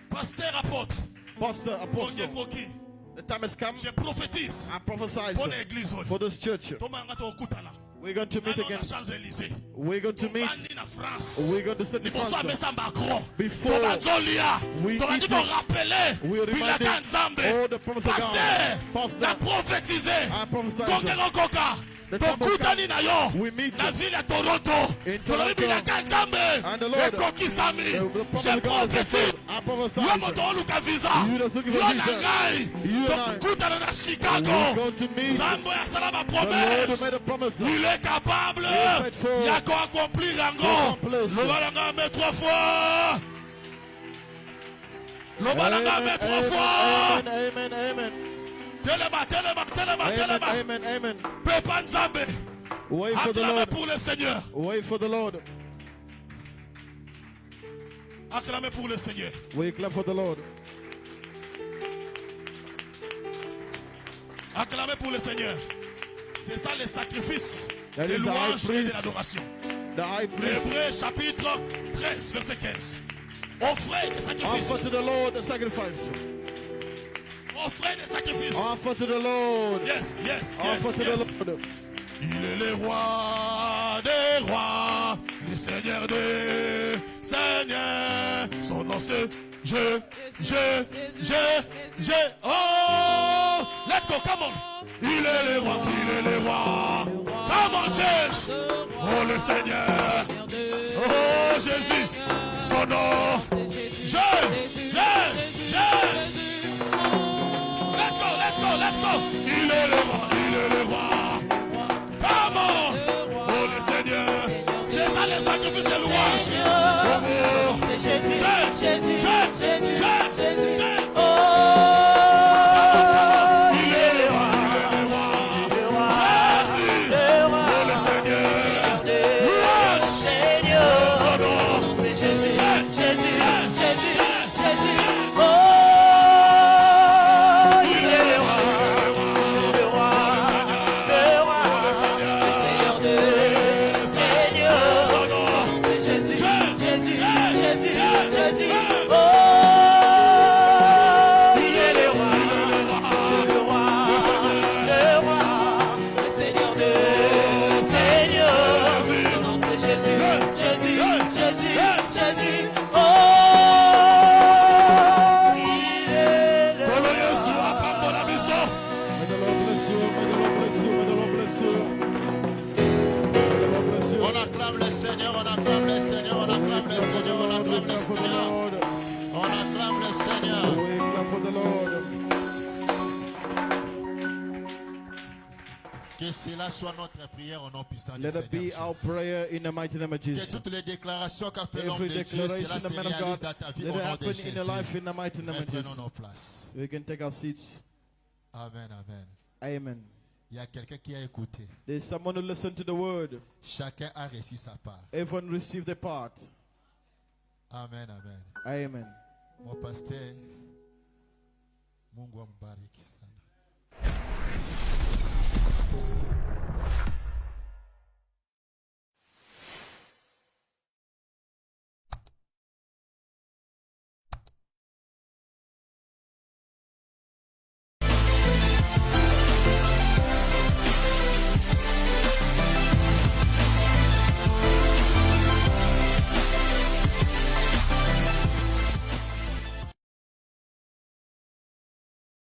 Pasteur apôtre, Pastor, Onye apostle, Koki, the time has come. je prophétise I prophesy pour l'église. for this church. Tomanga tokutana. We're going to meet Alors again. na Champs-Élysées. We're going to meet. Tovandi na France. We're going to sit in liboso France. amesa Macron Before tobazolia we tobandi eat, korapele we are bilaka reminding nzambe all the promise of God. paster Pastor, na prophétise I prophesy. kongekokoka The time will tokutani na yo We meet na ville ya Toronto in tolobi Toronto. bilaka nzambe And the Lord, ekokisami The promise je of God is prophétise fulfilled. I yo moto prophesy. oluka visa You that's looking for yo visa. na ngai You and I. tokutana na Chicago We're going to meet. nzambe asala The Lord who bapromese made a promise. il est capable est faithful. ya koaccomplir yango To accomplish. loba na ngai ame 3 fois loba na ngai ame 3 fois Amen, amen, amen. telema telema telema Amen, telema amen, amen. pepa nzambe Wait for the acclamez Lord. pour le Seigneur Wait for the Lord. acclamez pour le Seigneur We clap for the Lord. acclamez pour le Seigneur c'est ça le sacrifice That de is the high louange et de priest. l'adoration The high priest. Hébreux chapitre 13 verset 15 offrez des Offer sacrifices to the Lord the sacrifice. offrez des sacrifices. Offer to the Lord. Yes, yes, Offer yes, to yes. the Lord. Il est le roi des rois, le Seigneur des seigneurs. Son nom c'est Oh, let's go, come on. Il est le roi, Come on, church. Oh, le Seigneur. Oh, Jésus. Son nom. Let's go. Il est le roi. Come on. Oh, le Seigneur. C'est ça les sacrifices de louange. C'est Jésus. Oh, il est le roi. Jésus. Oh, le Seigneur. Louange. Son nom. c'est Jésus. Oh, il est le roi. Que cela soit notre prière au nom puissant du Let it be Seigneur our Jésus. prayer in the mighty name of Que Jesus. toutes les déclarations qu'a fait l'homme Every de Dieu, cela declaration se the man of réalise God, dans ta vie let au it nom de happen in Jésus. your life in the mighty name of Reprenons Jesus. nos places. We can take our seats. Amen, amen. Amen. Il y a quelqu'un qui a écouté. There's someone who listened to the word. Chacun a reçu sa part. Everyone received their part. Amen, amen. Amen. Mon pasteur, Mungu ambariki sana.